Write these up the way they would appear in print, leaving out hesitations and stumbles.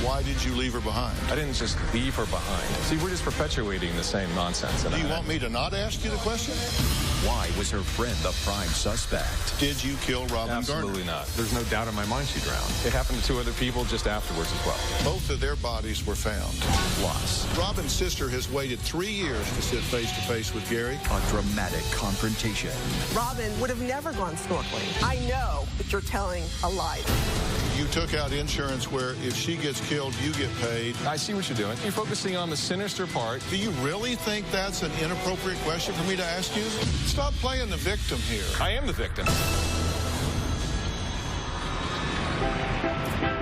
Why did you leave her behind? I didn't just leave her behind. See, we're just perpetuating the same nonsense. Do you want me to not ask you the question? Why was her friend the prime suspect? Did you kill Robin Gardner? Absolutely not. There's no doubt in my mind she drowned. It happened to two other people just afterwards as well. Both of their bodies were found. Plus, Robin's sister has waited 3 years to sit face-to-face with Gary. a dramatic confrontation. Robin would have never gone snorkeling. I know that you're telling a lie. You took out insurance where if she gets killed, you get paid. I see what you're doing. You're focusing on the sinister part. Do you really think that's an inappropriate question for me to ask you? Stop playing the victim here. I am the victim.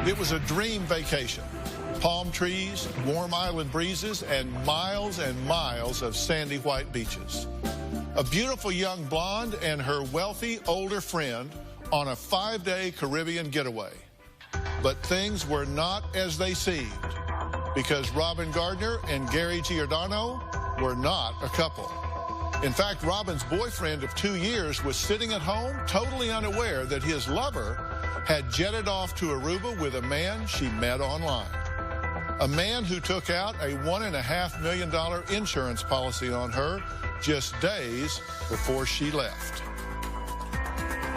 It was a dream vacation. Palm trees, warm island breezes, and miles of sandy white beaches. A beautiful young blonde and her wealthy older friend on a 5-day Caribbean getaway. But things were not as they seemed, because Robin Gardner and Gary Giordano were not a couple. In fact, Robin's boyfriend of 2 years was sitting at home, totally unaware that his lover had jetted off to Aruba with a man she met online. A man who took out a $1.5 million insurance policy on her just days before she left.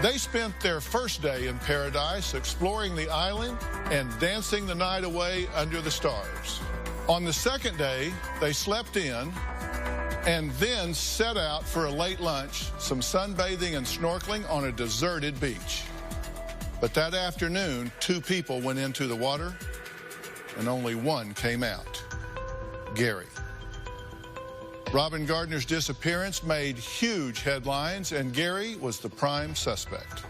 They spent their first day in paradise exploring the island and dancing the night away under the stars. On the second day, they slept in and then set out for a late lunch, some sunbathing and snorkeling on a deserted beach. But that afternoon, 2 people went into the water and only one came out, Gary. Robin Gardner's disappearance made huge headlines, and Gary was the prime suspect.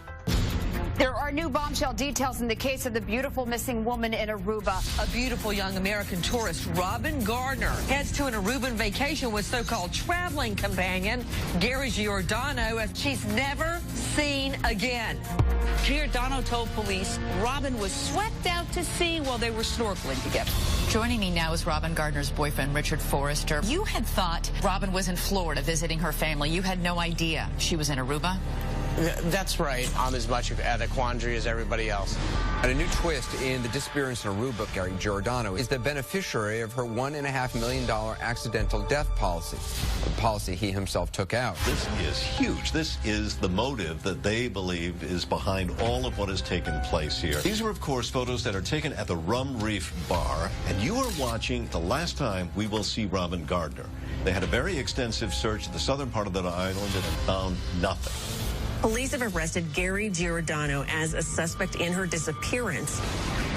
There are new bombshell details in the case of the beautiful missing woman in Aruba. A beautiful young American tourist, Robin Gardner, heads to an Aruban vacation with so-called traveling companion Gary Giordano, as she's never seen again. Giordano told police Robin was swept out to sea while they were snorkeling together. Joining me now is Robin Gardner's boyfriend, Richard Forrester. You had thought Robin was in Florida visiting her family. You had no idea she was in Aruba? That's right. I'm as much at a quandary as everybody else. And a new twist in the disappearance in Aruba, Gary Giordano is the beneficiary of her $1.5 million accidental death policy, the policy he himself took out. This is huge. This is the motive that they believe is behind all of what has taken place here. These are, of course, photos that are taken at the Rum Reef Bar, and you are watching the last time we will see Robin Gardner. They had a very extensive search at the southern part of that island and have found nothing. Police have arrested Gary Giordano as a suspect in her disappearance.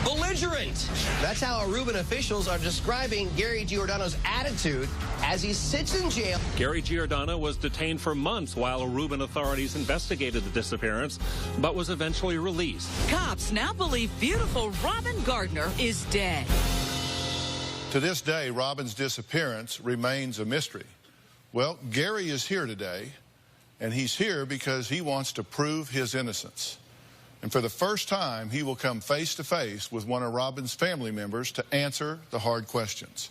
Belligerent! That's how Aruban officials are describing Gary Giordano's attitude as he sits in jail. Gary Giordano was detained for months while Aruban authorities investigated the disappearance, but was eventually released. Cops now believe beautiful Robin Gardner is dead. To this day, Robin's disappearance remains a mystery. Well, Gary is here today, and he's here because he wants to prove his innocence. And for the first time, he will come face to face with one of Robin's family members to answer the hard questions.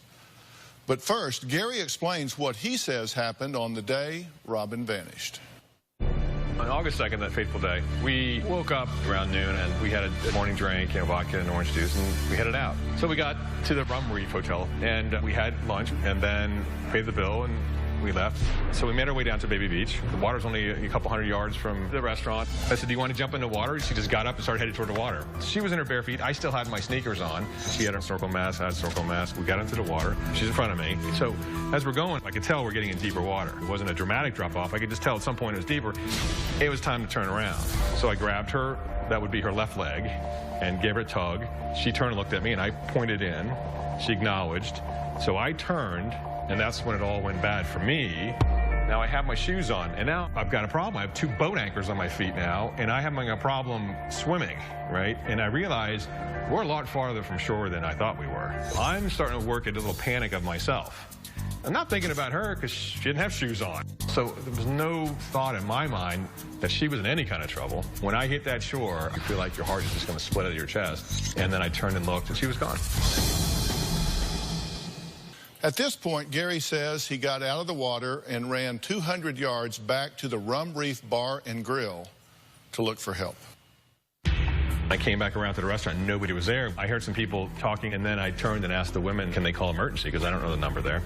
But first, Gary explains what he says happened on the day Robin vanished. On August 2nd, that fateful day, we woke up around noon and we had a morning drink, vodka and orange juice, and we headed out. So we got to the Rum Reef Hotel and we had lunch and then paid the bill and we left. So we made our way down to Baby Beach. The water's only a couple hundred yards from the restaurant. I said, do you want to jump in the water? She just got up and started heading toward the water. She was in her bare feet. I still had my sneakers on. She had her snorkel mask, I had a snorkel mask. We got into the water. She's in front of me. So as we're going, I could tell we're getting in deeper water. It wasn't a dramatic drop off. I could just tell at some point it was deeper. It was time to turn around. So I grabbed her, that would be her left leg, and gave her a tug. She turned and looked at me and I pointed in. She acknowledged. So I turned, and that's when it all went bad for me. Now I have my shoes on, and now I've got a problem. I have 2 boat anchors on my feet now, and I'm having a problem swimming, right? And I realized we're a lot farther from shore than I thought we were. I'm starting to work at a little panic of myself. I'm not thinking about her because she didn't have shoes on. So there was no thought in my mind that she was in any kind of trouble. When I hit that shore, I feel like your heart is just going to split out of your chest. And then I turned and looked, and she was gone. At this point, Gary says he got out of the water and ran 200 yards back to the Rum Reef Bar and Grill to look for help. I came back around to the restaurant, nobody was there. I heard some people talking, and then I turned and asked the women, can they call emergency, because I don't know the number there.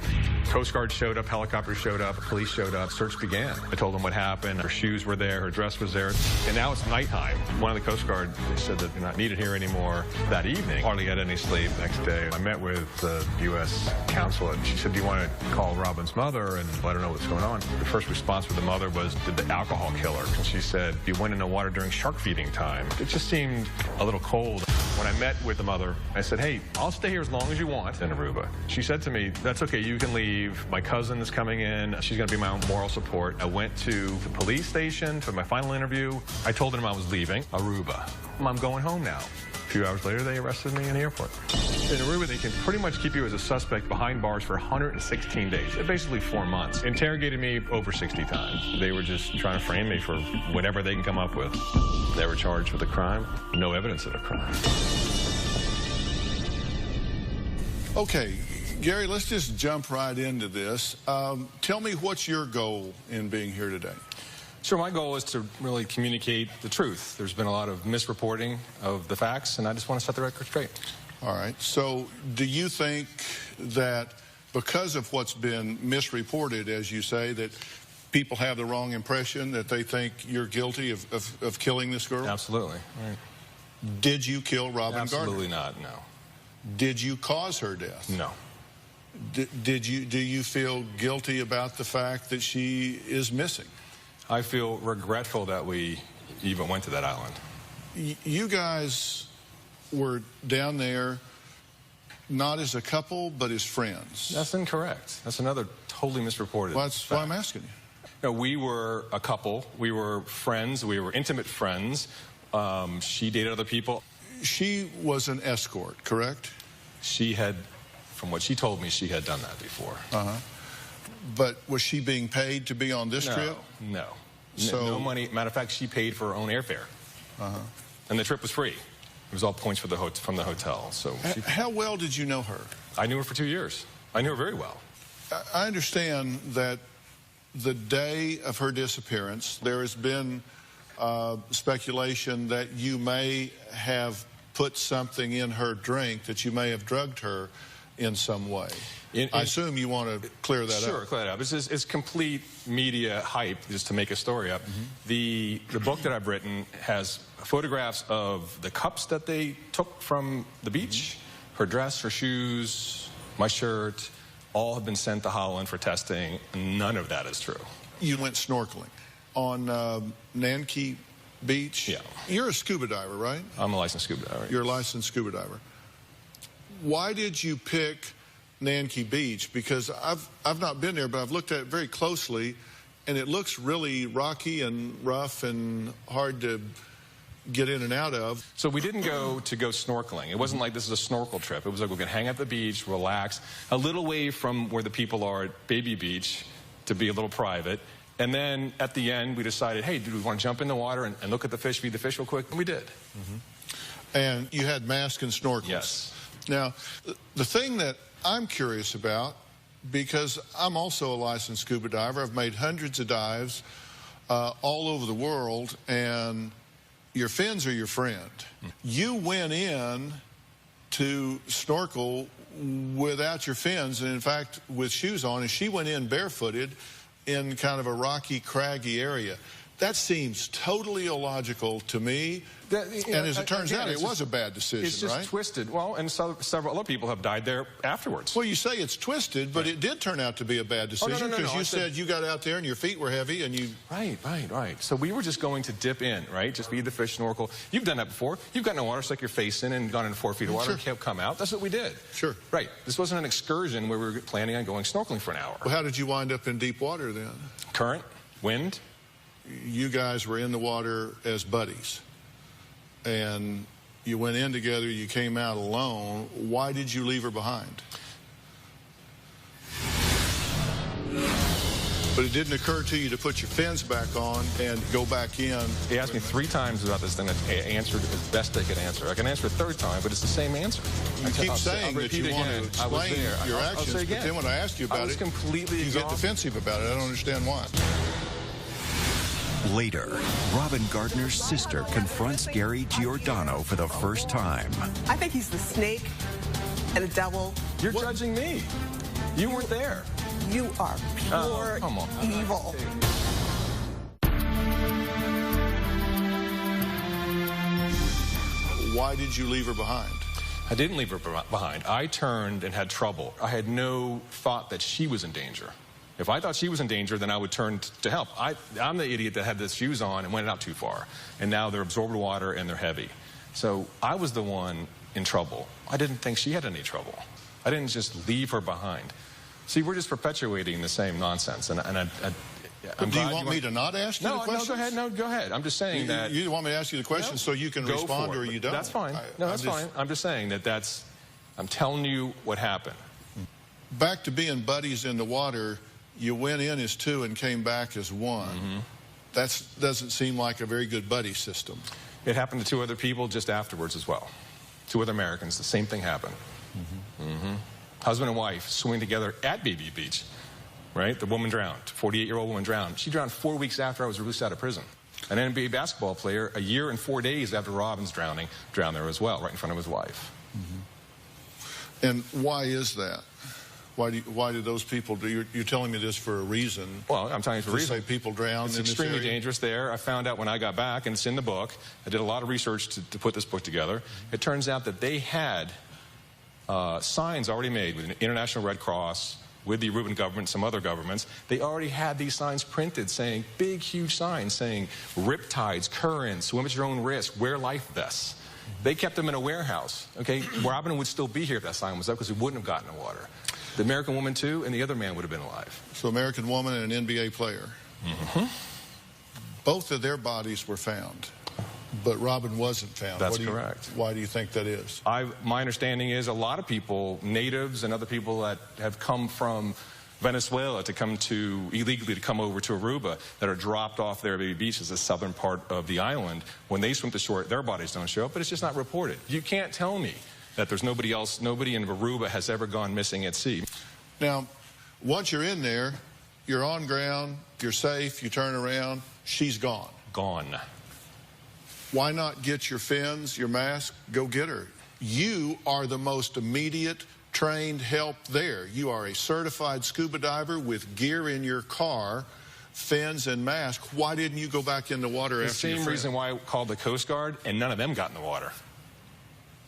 Coast Guard showed up, helicopters showed up, police showed up, search began. I told them what happened, her shoes were there, her dress was there, and now it's nighttime. One of the Coast Guard said that they're not needed here anymore that evening. Hardly had any sleep. Next day, I met with the U.S. consulate, and she said, do you want to call Robin's mother and let her know what's going on? The first response from the mother was, did the alcohol kill her? And she said, you went in the water during shark feeding time. It just seemed a little cold. When I met with the mother, I said, hey, I'll stay here as long as you want in Aruba. She said to me, that's okay, you can leave. My cousin is coming in. She's going to be my moral support. I went to the police station for my final interview. I told them I was leaving Aruba. I'm going home now. A few hours later, they arrested me in the airport. In Aruba, they can pretty much keep you as a suspect behind bars for 116 days, basically 4 months. Interrogated me over 60 times. They were just trying to frame me for whatever they can come up with. They were charged with a crime, no evidence of a crime. Okay, Gary, let's just jump right into this. Tell me, what's your goal in being here today? Sure, my goal is to really communicate the truth. There's been a lot of misreporting of the facts, and I just want to set the record straight. All right. So do you think that because of what's been misreported, as you say, that people have the wrong impression, that they think you're guilty of killing this girl? Absolutely. Right. Did you kill Robin Gardner? Absolutely not, no. Did you cause her death? No. Do you feel guilty about the fact that she is missing? I feel regretful that we even went to that island. You guys were down there not as a couple, but as friends. That's incorrect. That's another totally misreported That's why I'm asking you. No, we were a couple. We were friends. We were intimate friends. She dated other people. She was an escort, correct? She had, from what she told me, she had done that before. Uh-huh. But was she being paid to be on this trip? No. So, no money. Matter of fact, she paid for her own airfare. Uh-huh. And the trip was free. It was all points for from the hotel. So how well did you know her? I knew her for 2 years. I knew her very well. I understand that the day of her disappearance, there has been speculation that you may have put something in her drink, that you may have drugged her in some way. I assume you want to clear that up. Sure, clear that up. It's complete media hype just to make a story up. The book that I've written has photographs of the cups that they took from the beach, her dress, her shoes, my shirt, all have been sent to Holland for testing. None of that is true. You went snorkeling on Nanki Beach? Yeah. You're a scuba diver, right? I'm a licensed scuba diver. You're a licensed scuba diver. Why did you pick Nanki Beach? Because I've not been there, but I've looked at it very closely, and it looks really rocky and rough and hard to get in and out of. So we didn't go snorkeling. It wasn't like this is a snorkel trip. It was like we're going to hang at the beach, relax, a little way from where the people are at Baby Beach to be a little private. And then at the end, we decided, hey, do we want to jump in the water and look at the fish, feed the fish real quick? And we did. And you had mask and snorkels. Yes. Now, the thing that I'm curious about, because I'm also a licensed scuba diver, I've made hundreds of dives all over the world, and your fins are your friend. You went in to snorkel without your fins, and in fact, with shoes on, and she went in barefooted in kind of a rocky, craggy area. That seems totally illogical to me. And as it turns out, it was a bad decision, right? It's just twisted. Well, and several other people have died there afterwards. Well, you say it's twisted, but it did turn out to be a bad decision because you said you got out there and your feet were heavy and you... Right. So we were just going to dip in, right? Just feed the fish, snorkel. You've done that before. You've gotten in the water, stuck your face in and gone in 4 feet of water and come out. That's what we did. Sure. Right. This wasn't an excursion where we were planning on going snorkeling for an hour. Well, how did you wind up in deep water then? Current, wind. You guys were in the water as buddies, and you went in together, you came out alone. Why did you leave her behind? But it didn't occur to you to put your fins back on and go back in. He asked me 3 times about this thing. I answered as best I could answer. I can answer a 3rd time, but it's the same answer. You keep saying that you want to explain your actions, but then when I asked you about it, completely you get defensive about it. I don't understand why. Later, Robin Gardner's sister confronts Gary Giordano for the first time. I think he's the snake and the devil. You're judging me. You weren't there. You are pure evil. Why did you leave her behind? I didn't leave her behind. I turned and had trouble. I had no thought that she was in danger. If I thought she was in danger, then I would turn to help. I'm the idiot that had the shoes on and went out too far. And now they're absorbed water and they're heavy. So I was the one in trouble. I didn't think she had any trouble. I didn't just leave her behind. See, we're just perpetuating the same nonsense. And do you want me to not ask you the questions? No, go ahead. No, go ahead. I'm just saying that... You want me to ask you the questions so you can respond or you don't? That's fine. That's fine. I'm just saying that I'm telling you what happened. Back to being buddies in the water, you went in as two and came back as one. Mm-hmm. That doesn't seem like a very good buddy system. It happened to two other people just afterwards as well. Two other Americans. The same thing happened. Mm-hmm. Mm-hmm. Husband and wife swimming together at BB Beach. Right? The woman drowned. 48-year-old woman drowned. She drowned 4 weeks after I was released out of prison. An NBA basketball player, a year and 4 days after Robin's drowning, drowned there as well, right in front of his wife. Mm-hmm. And why is that? Why do those people do? You're telling me this for a reason. Well, I'm telling you for a reason. Say people drown. It's in extremely this area? dangerous there. I found out when I got back, and it's in the book. I did a lot of research to put this book together. It turns out that they had signs already made with the International Red Cross, with the Aruban government, some other governments. They already had these signs printed saying, big, huge signs saying, riptides, currents, swim at your own risk, wear life vests. They kept them in a warehouse. Okay, Robin would still be here if that sign was up because he wouldn't have gotten in the water. The American woman, too, and the other man would have been alive. So American woman and an NBA player. Mm-hmm. Both of their bodies were found, but Robin wasn't found. That's correct. Why do you think that is? My understanding is a lot of people, natives and other people that have come from Venezuela to come to, illegally to come over to Aruba, that are dropped off there at Baby Beach, is the southern part of the island. When they swim to shore, their bodies don't show up, but it's just not reported. You can't tell me that there's nobody else, nobody in Aruba has ever gone missing at sea. Now, once you're in there, you're on ground, you're safe, you turn around, she's gone. Gone. Why not get your fins, your mask, go get her? You are the most immediate trained help there. You are a certified scuba diver with gear in your car, fins and mask. Why didn't you go back in the water after your friend? The same reason why I called the Coast Guard, and none of them got in the water.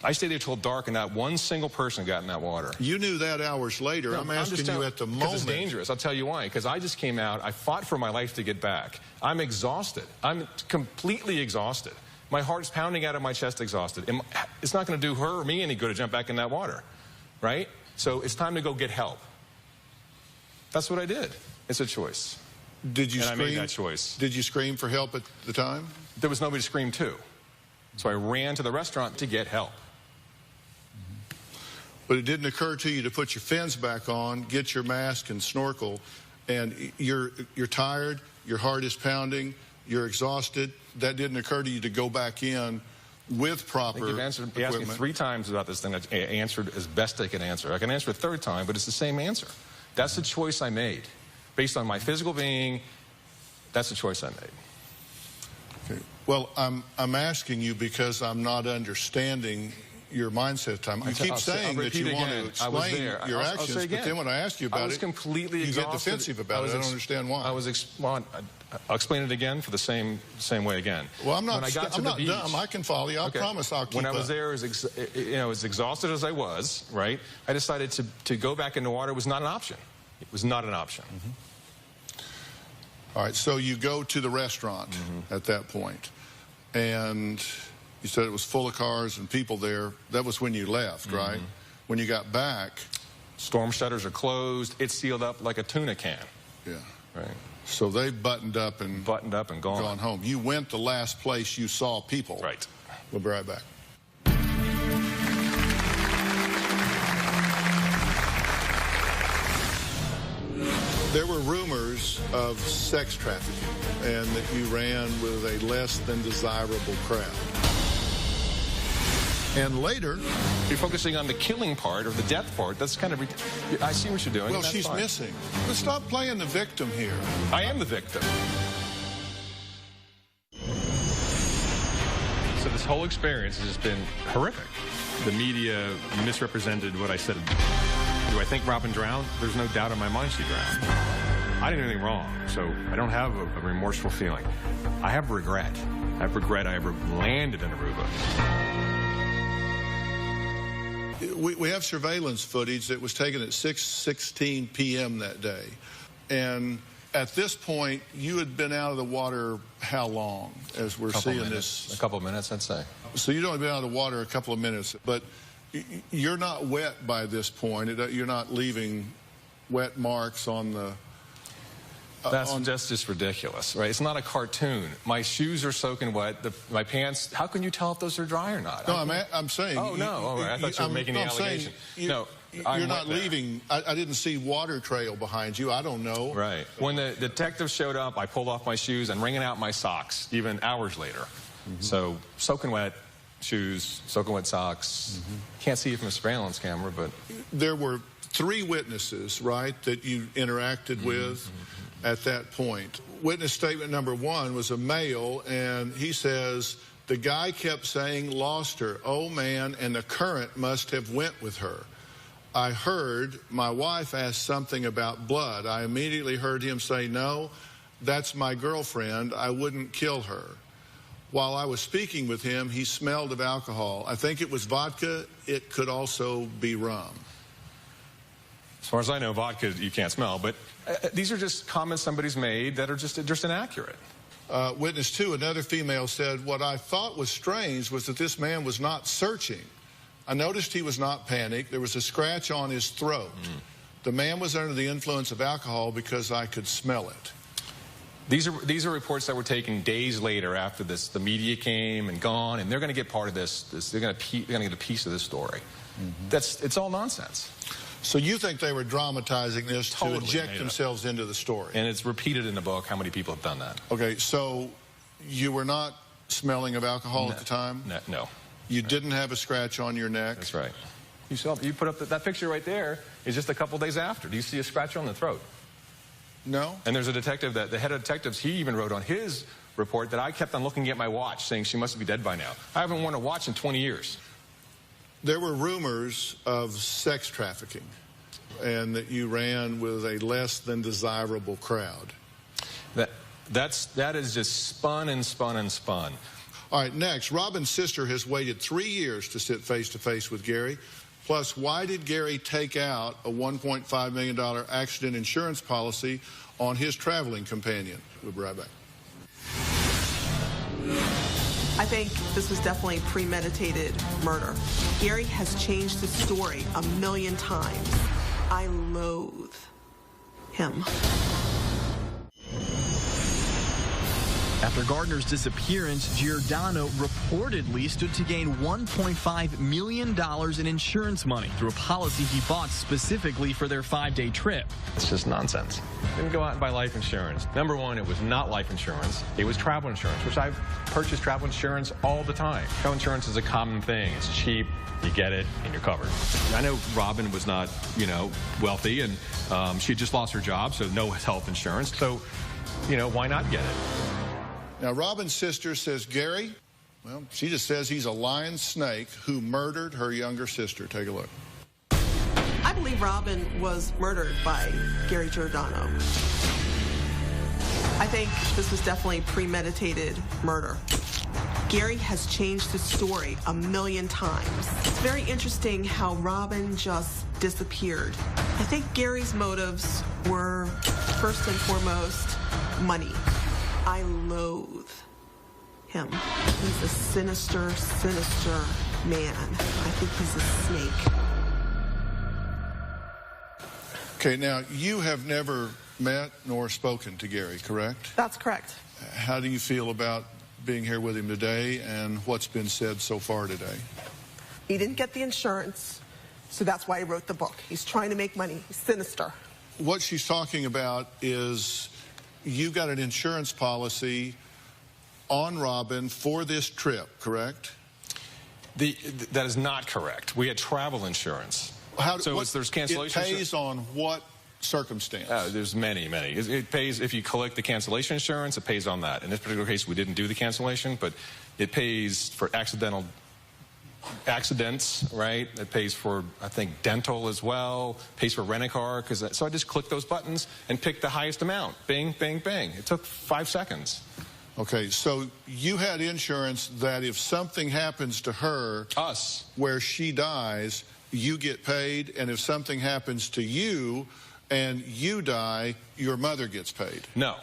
I stayed there till dark, and not one single person got in that water. You knew that hours later. No, I'm asking you at the moment. Because it's dangerous. I'll tell you why. Because I just came out. I fought for my life to get back. I'm exhausted. I'm completely exhausted. My heart's pounding out of my chest, exhausted. It's not going to do her or me any good to jump back in that water, right? So it's time to go get help. That's what I did. It's a choice. Did you scream? I made that choice. Did you scream for help at the time? There was nobody to scream to. So I ran to the restaurant to get help. But it didn't occur to you to put your fins back on, get your mask and snorkel, and you're tired, your heart is pounding, you're exhausted. That didn't occur to you to go back in with proper equipment. You asked me 3 times about this thing. I answered as best I could answer. I can answer a 3rd time, but it's the same answer. That's the choice I made. Based on my physical being, that's the choice I made. Okay. Well, I'm asking you because I'm not understanding your mindset time. You keep saying that you want to explain your actions, but then when I ask you about it, completely you get defensive about it. I don't understand why. I'll explain it again for the same way again. Well, I'm not dumb. I can follow you. I promise I'll keep up. When I was there, as exhausted as I was, right, I decided to go back in the water. It was not an option. It was not an option. Mm-hmm. All right, so you go to the restaurant at that point, and you said it was full of cars and people there. That was when you left, right? When you got back. Storm shutters are closed. It's sealed up like a tuna can. Yeah. Right. So they buttoned up and gone home. You went the last place you saw people. Right. We'll be right back. There were rumors of sex trafficking and that you ran with a less than desirable crowd. And later... You're focusing on the killing part or the death part. That's kind of... I see what you're doing. Well, she's missing. But stop playing the victim here. I am the victim. This whole experience has just been horrific. The media misrepresented what I said. Do I think Robin drowned? There's no doubt in my mind she drowned. I didn't do anything wrong, so I don't have a remorseful feeling. I have regret. I have regret I ever landed in Aruba. We have surveillance footage that was taken at 6:16 p.m. that day. And at this point, you had been out of the water how long, as we're seeing this? A couple of minutes, I'd say. So you'd only been out of the water a couple of minutes, but you're not wet by this point. You're not leaving wet marks on the... That's just ridiculous, right? It's not a cartoon. My shoes are soaking wet. My pants, how can you tell if those are dry or not? No, I'm saying... Oh, no. I thought you were making the allegation. No, you're not leaving. I didn't see water trail behind you. I don't know. Right. When the detective showed up, I pulled off my shoes and wringing out my socks, even hours later. So, soaking wet shoes, soaking wet socks. Can't see it from a surveillance camera, but... There were 3 witnesses, right, that you interacted with at that point. Witness statement number 1 was a male, and he says, the guy kept saying, lost her, oh man, and the current must have went with her. I heard my wife ask something about blood. I immediately heard him say, no, that's my girlfriend. I wouldn't kill her. While I was speaking with him, he smelled of alcohol. I think it was vodka. It could also be rum. As far as I know, vodka you can't smell, but these are just comments somebody's made that are just inaccurate. Witness 2, another female said, what I thought was strange was that this man was not searching. I noticed he was not panicked. There was a scratch on his throat. The man was under the influence of alcohol because I could smell it. These are reports that were taken days later after this. The media came and gone, and they're going to get part of this. They're going to get a piece of this story. It's all nonsense. So you think they were dramatizing this to inject themselves into the story? And it's repeated in the book how many people have done that. Okay, so you were not smelling of alcohol at the time? No. You didn't have a scratch on your neck? That's right. You put up that picture right there is just a couple days after. Do you see a scratch on the throat? No. And there's a detective, the head of detectives, he even wrote on his report that I kept on looking at my watch saying she must be dead by now. I haven't worn a watch in 20 years. There were rumors of sex trafficking and that you ran with a less than desirable crowd. That is just spun and spun and spun. All right, next, Robin's sister has waited 3 years to sit face-to-face with Gary. Plus, why did Gary take out a $1.5 million accident insurance policy on his traveling companion? We'll be right back. I think this was definitely premeditated murder. Gary has changed his story 1,000,000 times. I loathe him. After Gardner's disappearance, Giordano reportedly stood to gain $1.5 million in insurance money through a policy he bought specifically for their 5-day trip. It's just nonsense. Didn't go out and buy life insurance. Number 1, it was not life insurance. It was travel insurance, which I've purchased travel insurance all the time. Travel insurance is a common thing. It's cheap. You get it, and you're covered. I know Robin was not, wealthy, and she just lost her job, so no health insurance. So, why not get it? Now, Robin's sister says, Gary, well, she just says he's a lying snake who murdered her younger sister. Take a look. I believe Robin was murdered by Gary Giordano. I think this was definitely premeditated murder. Gary has changed his story 1,000,000 times. It's very interesting how Robin just disappeared. I think Gary's motives were, first and foremost, money. I loathe him. He's a sinister, sinister man. I think he's a snake. Okay, now, you have never met nor spoken to Gary, correct? That's correct. How do you feel about being here with him today and what's been said so far today? He didn't get the insurance, so that's why he wrote the book. He's trying to make money. He's sinister. What she's talking about is you got an insurance policy on Robin for this trip, correct? That is not correct. We had travel insurance. There's cancellation. It pays on what circumstance? There's many. It pays if you collect the cancellation insurance. It pays on that. In this particular case, we didn't do the cancellation, but it pays for accidents, right? It pays for, I think, dental as well. Pays for rent-a-car. So I just clicked those buttons and picked the highest amount. Bing, bing, bing. It took 5 seconds. Okay, so you had insurance that if something happens to her, where she dies, you get paid, and if something happens to you and you die, your mother gets paid. No.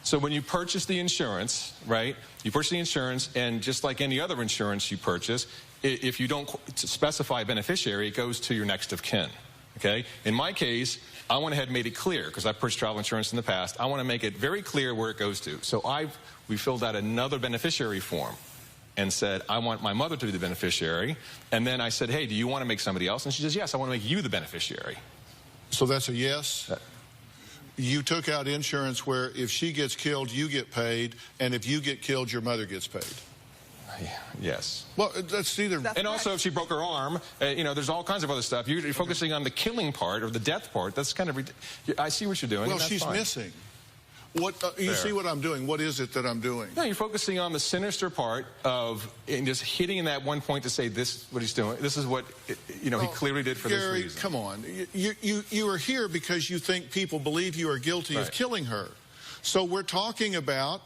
So when you purchase the insurance, right, you purchase the insurance, and just like any other insurance you purchase, if you don't specify a beneficiary, it goes to your next of kin, okay? In my case, I went ahead and made it clear, because I've purchased travel insurance in the past. I want to make it very clear where it goes to. So we filled out another beneficiary form and said, I want my mother to be the beneficiary. And then I said, hey, do you want to make somebody else? And she says, yes, I want to make you the beneficiary. So that's a yes? You took out insurance where if she gets killed, you get paid, and if you get killed, your mother gets paid. Yes. Well, that's either... And also, if she broke her arm, you know, there's all kinds of other stuff. You're focusing on the killing part or the death part. That's kind of... I see what you're doing. Well, she's missing. You see what I'm doing. What is it that I'm doing? No, you're focusing on the sinister part of just hitting that one point to say this, what he's doing. This is what, you know, he clearly did for Gary, this reason. Come on. You are here because you think people believe you are guilty of killing her. So we're talking about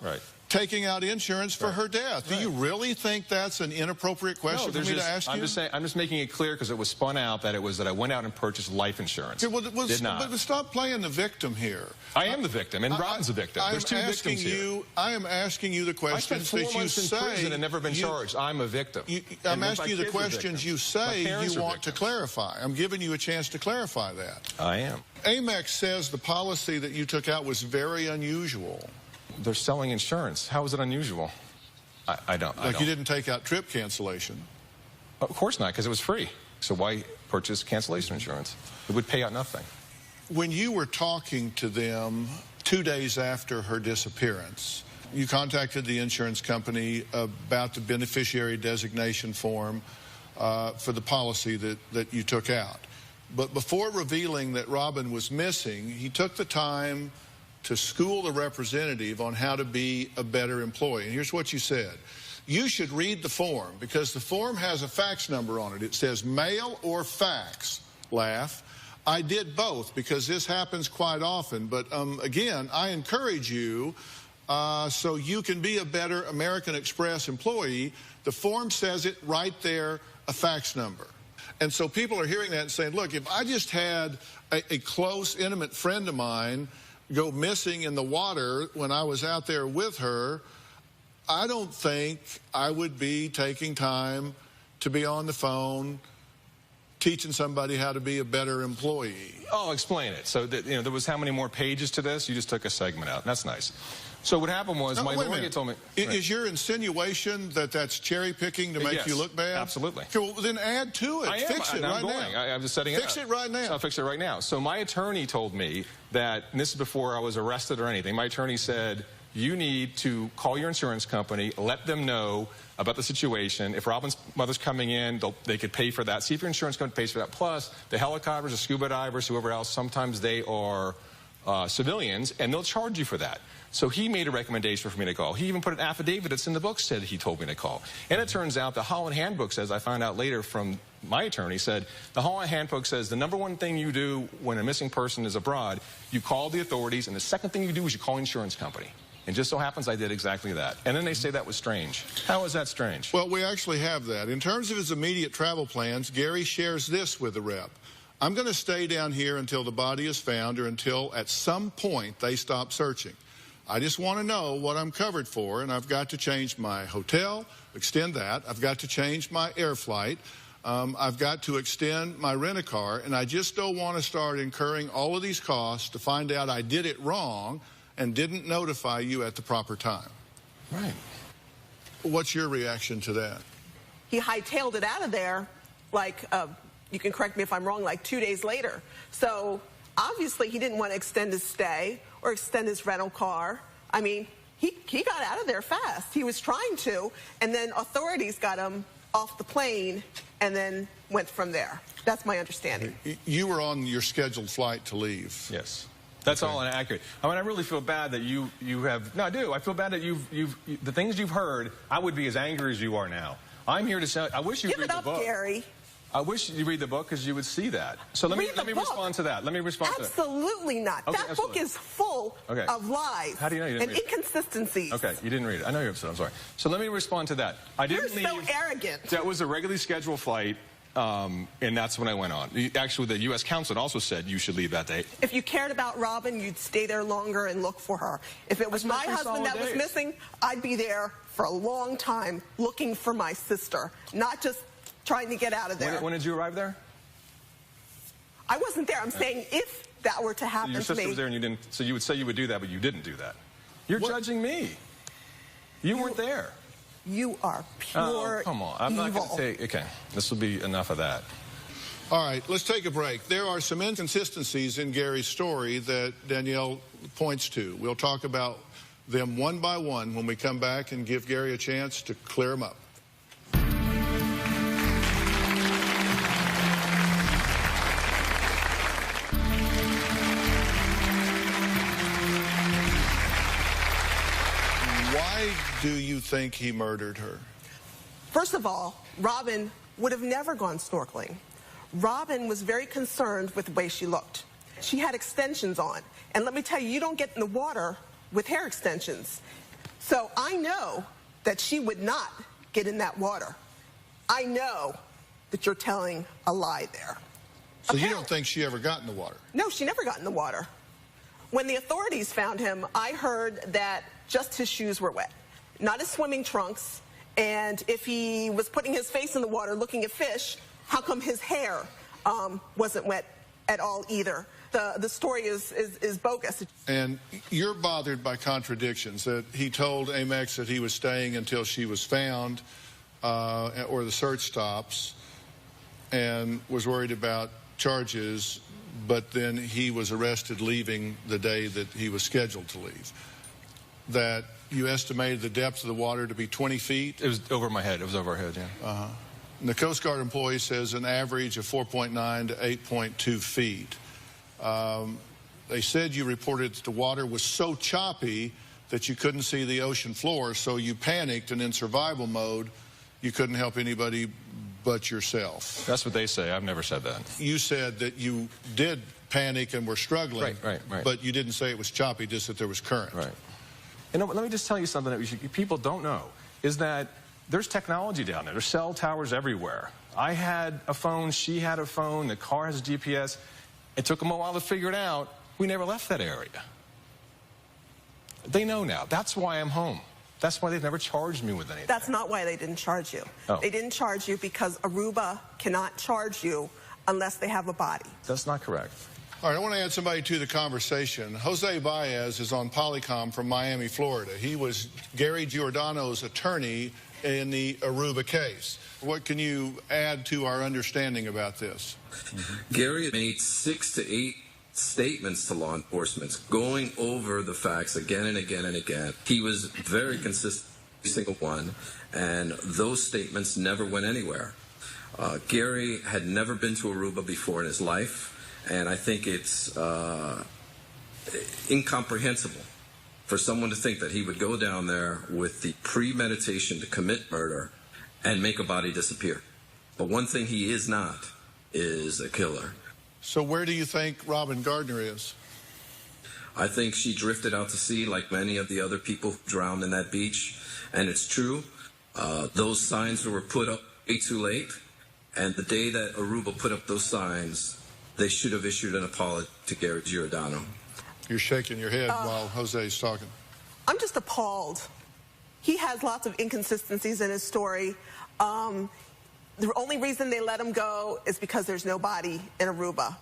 taking out insurance for her death. Do you really think that's an inappropriate question for me to ask you? I'm just making it clear because it was spun out that it was that I went out and purchased life insurance. Did not. But stop playing the victim here. I am the victim, and Robin's the victim. There's two victims here. I am asking you the questions that you say. I spent 4 months in prison and never been charged. I'm a victim. I'm asking you the questions you say you want to clarify. I'm giving you a chance to clarify that. I am. Amex says the policy that you took out was very unusual. They're selling insurance. How is it unusual? I don't. You didn't take out trip cancellation. Of course not, because it was free. So why purchase cancellation insurance? It would pay out nothing. When you were talking to them 2 days after her disappearance, you contacted the insurance company about the beneficiary designation form for the policy that you took out. But before revealing that Robin was missing, he took the time to school the representative on how to be a better employee. And here's what you said. You should read the form because the form has a fax number on it. It says mail or fax. Laugh. I did both because this happens quite often. But again, I encourage you so you can be a better American Express employee. The form says it right there, a fax number. And so people are hearing that and saying, look, if I just had a close, intimate friend of mine go missing in the water when I was out there with her, I don't think I would be taking time to be on the phone teaching somebody how to be a better employee. Oh, explain it. So, you know, there was how many more pages to this? You just took a segment out. That's nice. So what happened was my lawyer told me... Is your insinuation that that's cherry picking to make you look bad? Absolutely. Okay, well, then add to it. Fix it right now. I'm just setting it up. Fix it right now. I'll fix it right now. So my attorney told me that, and this is before I was arrested or anything, my attorney said, you need to call your insurance company, let them know about the situation. If Robin's mother's coming in, they could pay for that. See if your insurance company pays for that. Plus, the helicopters, the scuba divers, whoever else, sometimes they are civilians, and they'll charge you for that. So he made a recommendation for me to call. He even put an affidavit that's in the book said he told me to call. And it turns out the Holland Handbook says, I found out later from my attorney, said the Holland Handbook says the #1 thing you do when a missing person is abroad, you call the authorities, and the second thing you do is you call an insurance company. And just so happens I did exactly that. And then they say that was strange. How is that strange? Well, we actually have that. In terms of his immediate travel plans, Gary shares this with the rep. I'm going to stay down here until the body is found or until at some point they stop searching. I just want to know what I'm covered for, and I've got to change my hotel, extend that. I've got to change my air flight. I've got to extend my rent-a-car, and I just don't want to start incurring all of these costs to find out I did it wrong and didn't notify you at the proper time. Right. What's your reaction to that? He hightailed it out of there, like, you can correct me if I'm wrong, like 2 days later. So obviously he didn't want to extend his stay or extend his rental car. I mean, he got out of there fast. He was trying to, and then authorities got him off the plane and then went from there. That's my understanding. You were on your scheduled flight to leave. Yes. That's all inaccurate. I mean, I really feel bad that you have... No, I do. I feel bad that the things you've heard, I would be as angry as you are now. I'm here to say, I wish you'd read the book. Give it up, Gary. I wish you read the book because you would see that. So let me respond to that. Let me respond to that. Absolutely not. Okay, that book is full of lies. How do you know you didn't and inconsistencies. Okay, you didn't read it. I know you're upset. I'm sorry. So let me respond to that. I didn't leave. You're so arrogant. That was a regularly scheduled flight, and that's when I went on. Actually, the U.S. Consulate also said you should leave that day. If you cared about Robin, you'd stay there longer and look for her. If it was my husband that was missing, I'd be there for a long time looking for my sister, not just trying to get out of there. When did you arrive there? I wasn't there. I'm saying if that were to happen to me. Your sister was there and you didn't, so you would say you would do that, but you didn't do that. You're judging me. You weren't there. You are pure come on. I'm not going to say, okay, this will be enough of that. All right, let's take a break. There are some inconsistencies in Gary's story that Danielle points to. We'll talk about them one by one when we come back and give Gary a chance to clear them up. Why do you think he murdered her? First of all, Robin would have never gone snorkeling. Robin was very concerned with the way she looked. She had extensions on. And let me tell you, you don't get in the water with hair extensions. So I know that she would not get in that water. I know that you're telling a lie there. So you don't think she ever got in the water? No, she never got in the water. When the authorities found him, I heard that just his shoes were wet, not his swimming trunks. And if he was putting his face in the water looking at fish, how come his hair wasn't wet at all either? The story is bogus. And you're bothered by contradictions, that he told Amex that he was staying until she was found or the search stops, and was worried about charges, but then he was arrested leaving the day that he was scheduled to leave. That you estimated the depth of the water to be 20 feet? It was over my head. It was over our head, yeah. And the Coast Guard employee says an average of 4.9 to 8.2 feet. They said you reported that the water was so choppy that you couldn't see the ocean floor, so you panicked, and in survival mode, you couldn't help anybody but yourself. That's what they say. I've never said that. You said that you did panic and were struggling, right. But you didn't say it was choppy, just that there was current. Right. You know, let me just tell you something that people don't know, is that there's technology down there. There's cell towers everywhere. I had a phone, she had a phone, the car has GPS. It took them a while to figure it out. We never left that area. They know now. That's why I'm home. That's why they've never charged me with anything. That's not why they didn't charge you. Oh. They didn't charge you because Aruba cannot charge you unless they have a body. That's not correct. All right, I want to add somebody to the conversation. Jose Baez is on Polycom from Miami, Florida. He was Gary Giordano's attorney in the Aruba case. What can you add to our understanding about this? Gary made 6 to 8 statements to law enforcement, going over the facts again and again and again. He was very consistent, every single one, and those statements never went anywhere. Gary had never been to Aruba before in his life, and I think it's incomprehensible for someone to think that he would go down there with the premeditation to commit murder and make a body disappear. But one thing he is not is a killer. So where do you think Robin Gardner is? I think she drifted out to sea like many of the other people who drowned in that beach. And it's true, those signs were put up way too late. And the day that Aruba put up those signs, they should have issued an apology to Gary Giordano. You're shaking your head while Jose's talking. I'm just appalled. He has lots of inconsistencies in his story. The only reason they let him go is because there's no body in Aruba.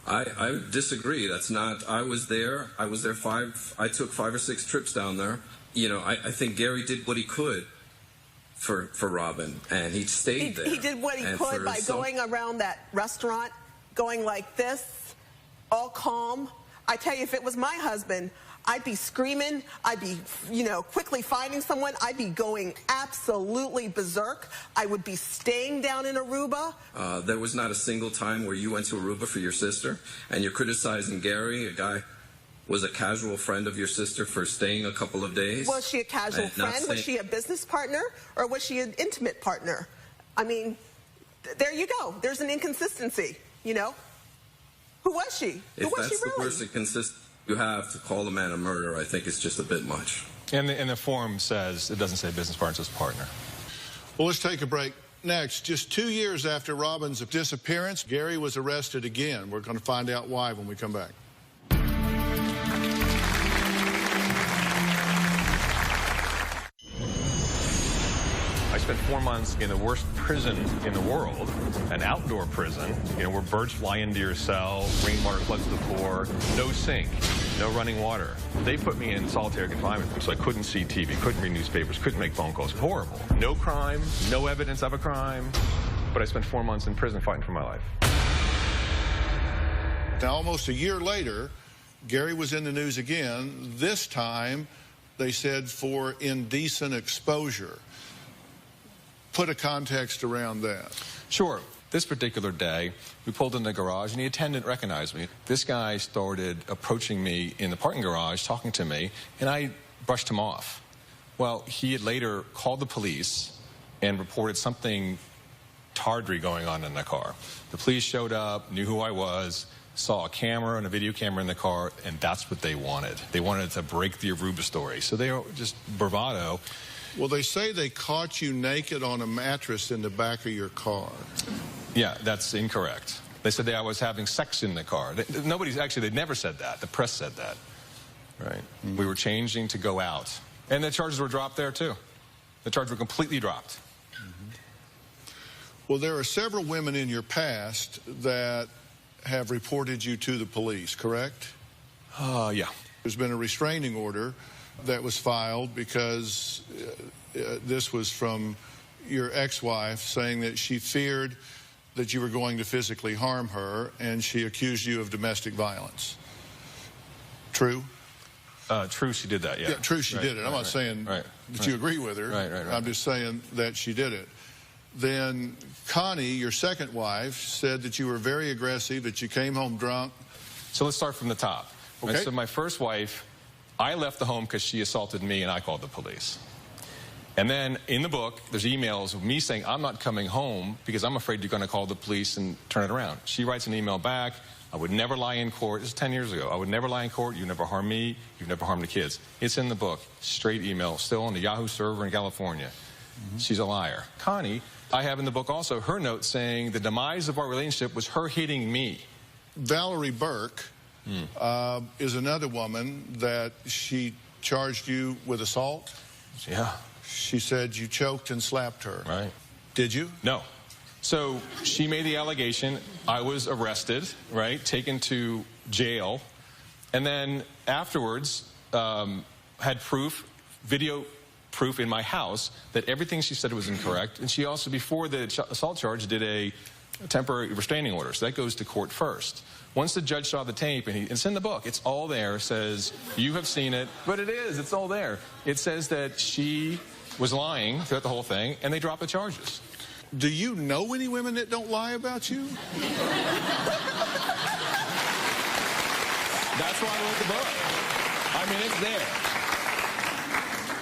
I disagree. That's not, I was there I took 5 or 6 trips down there. You know, I think Gary did what he could for Robin, and he stayed there. He did what he could by going around that restaurant, going like this, all calm. I tell you, if it was my husband, I'd be screaming. I'd be, quickly finding someone. I'd be going absolutely berserk. I would be staying down in Aruba. There was not a single time where you went to Aruba for your sister, and you're criticizing Gary, a guy was a casual friend of your sister, for staying a couple of days? Was she a casual friend? Was she a business partner? Or was she an intimate partner? I mean, there you go. There's an inconsistency, Who was she? Who was she really? If that's the worst inconsistency you have to call a man a murderer, I think it's just a bit much. And the form says, it doesn't say business partner, it says partner. Well, let's take a break. Next, just 2 years after Robin's disappearance, Gary was arrested again. We're going to find out why when we come back. I spent 4 months in the worst prison in the world, an outdoor prison, where birds fly into your cell, rainwater floods the floor, no sink, no running water. They put me in solitary confinement, so I couldn't see TV, couldn't read newspapers, couldn't make phone calls. Horrible. No crime, no evidence of a crime, but I spent 4 months in prison fighting for my life. Now, almost a year later, Gary was in the news again. This time, they said for indecent exposure. Put a context around that. Sure. This particular day, we pulled in the garage, and the attendant recognized me. This guy started approaching me in the parking garage, talking to me, and I brushed him off. Well, he had later called the police and reported something tawdry going on in the car. The police showed up, knew who I was, saw a camera and a video camera in the car, and that's what they wanted. They wanted to break the Aruba story. So they were just bravado. Well, they say they caught you naked on a mattress in the back of your car. Yeah, that's incorrect. They said that I was having sex in the car. They never said that. The press said that, right? Mm-hmm. We were changing to go out. And the charges were dropped there, too. The charges were completely dropped. Mm-hmm. Well, there are several women in your past that have reported you to the police, correct? Yeah. There's been a restraining order that was filed because this was from your ex-wife saying that she feared that you were going to physically harm her, and she accused you of domestic violence. True? True, she did that, yeah. Yeah, true, she did it. I'm not saying that you agree with her. Right. I'm just saying that she did it. Then Connie, your second wife, said that you were very aggressive, that you came home drunk. So let's start from the top. Okay. Right, so my first wife, I left the home because she assaulted me, and I called the police. And then in the book, there's emails of me saying, I'm not coming home because I'm afraid you're going to call the police and turn it around. She writes an email back, I would never lie in court. This is 10 years ago. I would never lie in court. You never harm me. You've never harmed the kids. It's in the book. Straight email, still on the Yahoo server in California. Mm-hmm. She's a liar. Connie, I have in the book also her note saying the demise of our relationship was her hitting me. Valerie Burke is another woman that she charged you with assault. Yeah. She said you choked and slapped her. Right. Did you? No. So she made the allegation. I was arrested, right, taken to jail, and then afterwards had proof, video proof in my house that everything she said was incorrect. And she also, before the assault charge, did a temporary restraining order. So that goes to court first. Once the judge saw the tape, and it's in the book, it's all there, says, you have seen it, but it is, it's all there. It says that she was lying throughout the whole thing, and they dropped the charges. Do you know any women that don't lie about you? That's why I wrote the book. I mean, it's there.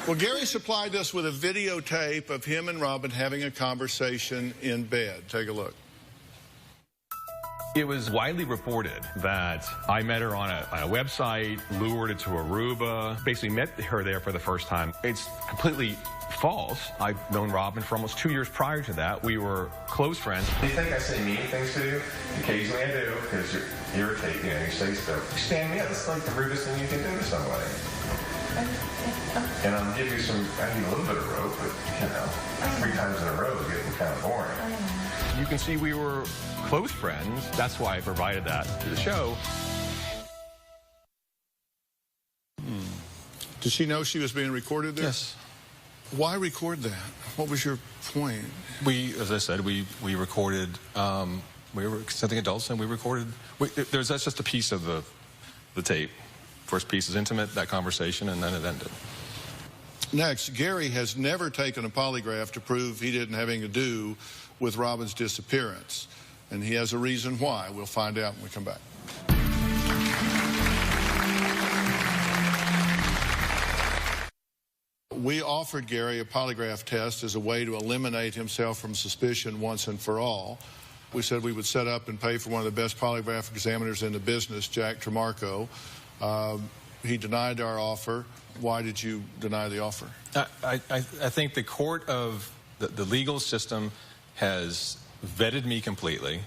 Well, Gary supplied us with a videotape of him and Robin having a conversation in bed. Take a look. It was widely reported that I met her on a website, lured her to Aruba, basically met her there for the first time. It's completely false. I've known Robin for almost 2 years prior to that. We were close friends. Do you think I say mean things to you? Occasionally I do, because you're irritating and you say stuff. You stand me up. That's like the rudest thing you can do to somebody. And I'll give you some, I need a little bit of rope, but, 3 times in a row is getting kind of boring. You can see we were close friends. That's why I provided that to the show. Did she know she was being recorded there? Yes. Why record that? What was your point? We, as I said, we recorded, we were consenting adults, and we recorded, that's just a piece of the tape. first piece is intimate, that conversation, and then it ended. Next, Gary has never taken a polygraph to prove he didn't have anything to do with Robin's disappearance. And he has a reason why. We'll find out when we come back. We offered Gary a polygraph test as a way to eliminate himself from suspicion once and for all. We said we would set up and pay for one of the best polygraph examiners in the business, Jack Tremarco. He denied our offer. Why did you deny the offer? I think the court of the legal system has vetted me completely.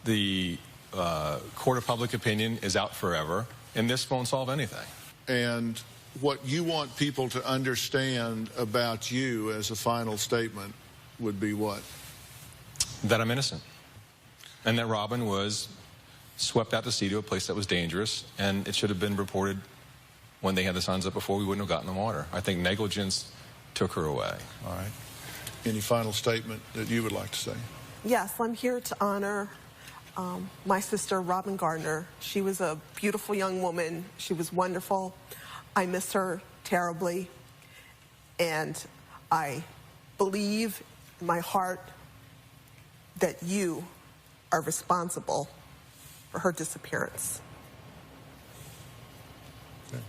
The court of public opinion is out forever, and this won't solve anything. And what you want people to understand about you as a final statement would be what? That I'm innocent. And that Robin was swept out to sea to a place that was dangerous, and it should have been reported when they had the signs up before. We wouldn't have gotten the water. I think negligence took her away. All right. Any final statement that you would like to say? Yes, I'm here to honor my sister, Robin Gardner. She was a beautiful young woman. She was wonderful. I miss her terribly. And I believe in my heart that you are responsible for her disappearance. Okay.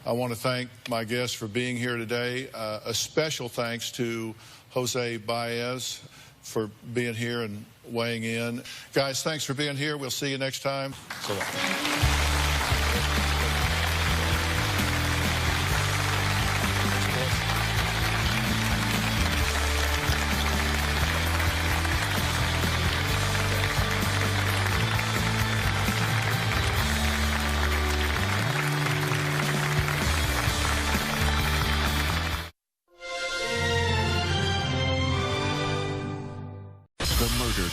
I want to thank my guests for being here today. A special thanks to Jose Baez for being here and weighing in. Guys, thanks for being here. We'll see you next time. So long.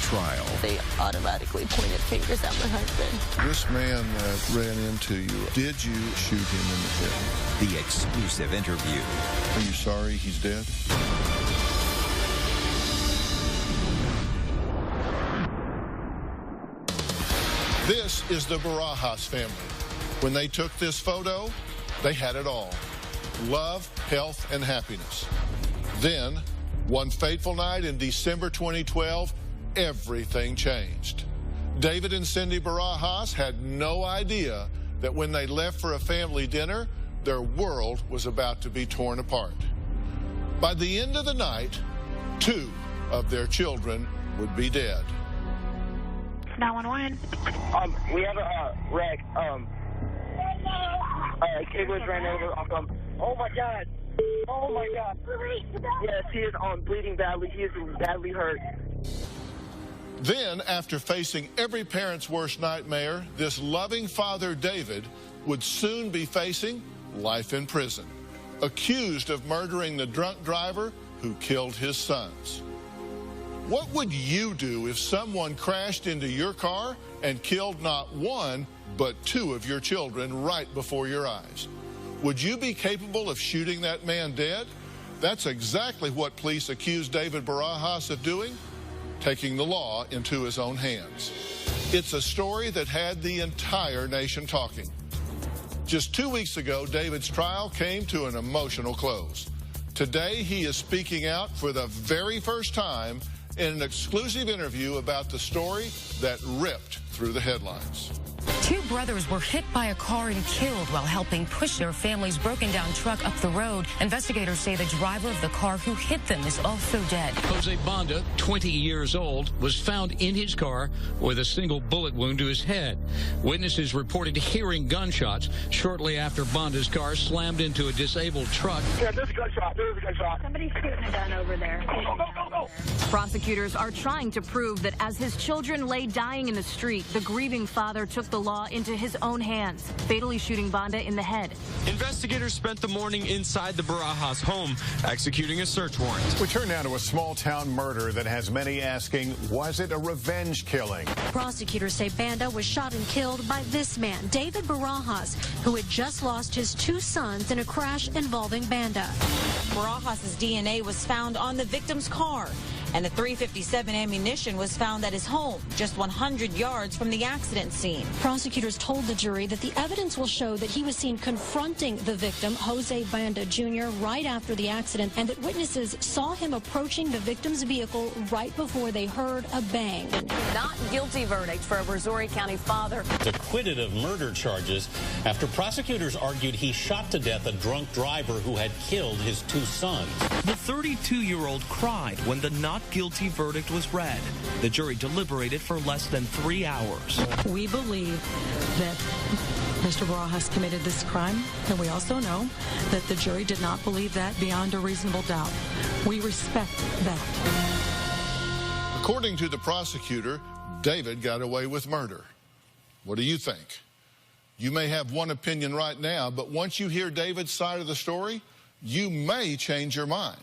Trial. They automatically pointed fingers at my husband. This man that ran into you, did you shoot him in the head? The exclusive interview. Are you sorry he's dead? This is the Barajas family. When they took this photo, they had it all. Love, health, and happiness. Then, one fateful night in December 2012, everything changed. David and Cindy Barajas had no idea that when they left for a family dinner, their world was about to be torn apart. By the end of the night, 2 of their children would be dead. 911. We have a wreck. Kid was ran over. Oh my God. Oh my God. Yes, he is bleeding badly. He is badly hurt. Then, after facing every parent's worst nightmare, this loving father, David, would soon be facing life in prison, accused of murdering the drunk driver who killed his sons. What would you do if someone crashed into your car and killed not 1, but 2 of your children right before your eyes? Would you be capable of shooting that man dead? That's exactly what police accused David Barajas of doing, taking the law into his own hands. It's a story that had the entire nation talking. Just 2 weeks ago, David's trial came to an emotional close. Today, he is speaking out for the very first time in an exclusive interview about the story that ripped through the headlines. 2 brothers were hit by a car and killed while helping push their family's broken-down truck up the road. Investigators say the driver of the car who hit them is also dead. Jose Banda, 20 years old, was found in his car with a single bullet wound to his head. Witnesses reported hearing gunshots shortly after Banda's car slammed into a disabled truck. Yeah, there's a gunshot. There's a gunshot. Somebody's shooting a gun over there. Go. Prosecutors are trying to prove that as his children lay dying in the street, the grieving father took the law into his own hands, fatally shooting Banda in the head. Investigators spent the morning inside the Barajas home, executing a search warrant. We turn now to a small-town murder that has many asking, was it a revenge killing? Prosecutors say Banda was shot and killed by this man, David Barajas, who had just lost his 2 sons in a crash involving Banda. Barajas' DNA was found on the victim's car. and a .357 ammunition was found at his home, just 100 yards from the accident scene. Prosecutors told the jury that the evidence will show that he was seen confronting the victim, Jose Banda Jr., right after the accident, and that witnesses saw him approaching the victim's vehicle right before they heard a bang. Not guilty verdict for a Brazoria County father. Acquitted of murder charges after prosecutors argued he shot to death a drunk driver who had killed his 2 sons. The 32-year-old cried when the not guilty verdict was read. The jury deliberated for less than 3 hours. We believe that Mr. Barajas committed this crime, and we also know that the jury did not believe that beyond a reasonable doubt. We respect that. According to the prosecutor, David got away with murder. What do you think? You may have one opinion right now, but once you hear David's side of the story, you may change your mind.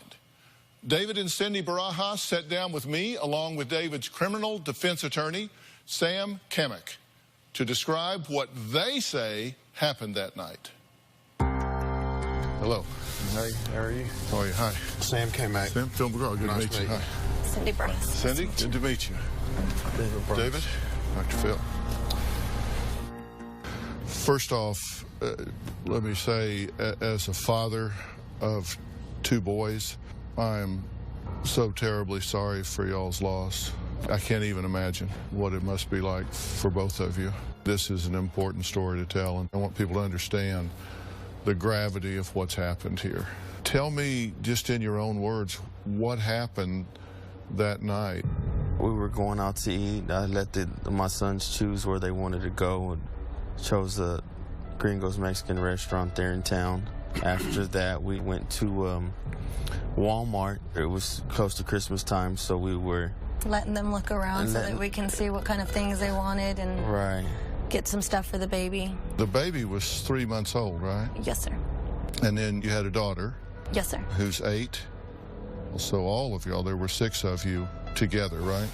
David and Cindy Barajas sat down with me, along with David's criminal defense attorney, Sam Kamek, to describe what they say happened that night. Hello. Hey, how are you? How are you? Hi. Sam Kamek. Sam, Phil McGraw, good to meet you. Hi. Cindy Barajas. Cindy, good to meet you. David, Dr. Phil. First off, let me say, as a father of 2 boys, I am so terribly sorry for y'all's loss. I can't even imagine what it must be like for both of you. This is an important story to tell, and I want people to understand the gravity of what's happened here. Tell me, just in your own words, what happened that night. We were going out to eat. I let my sons choose where they wanted to go and chose the Gringo's Mexican restaurant there in town. After that, we went to Walmart. It was close to Christmas time, so we were letting them look around so that we can see what kind of things they wanted and get some stuff for the baby. The baby was 3 months old, right? Yes, sir. And then you had a daughter. Yes, sir. Who's 8. So all of y'all, there were 6 of you together, right?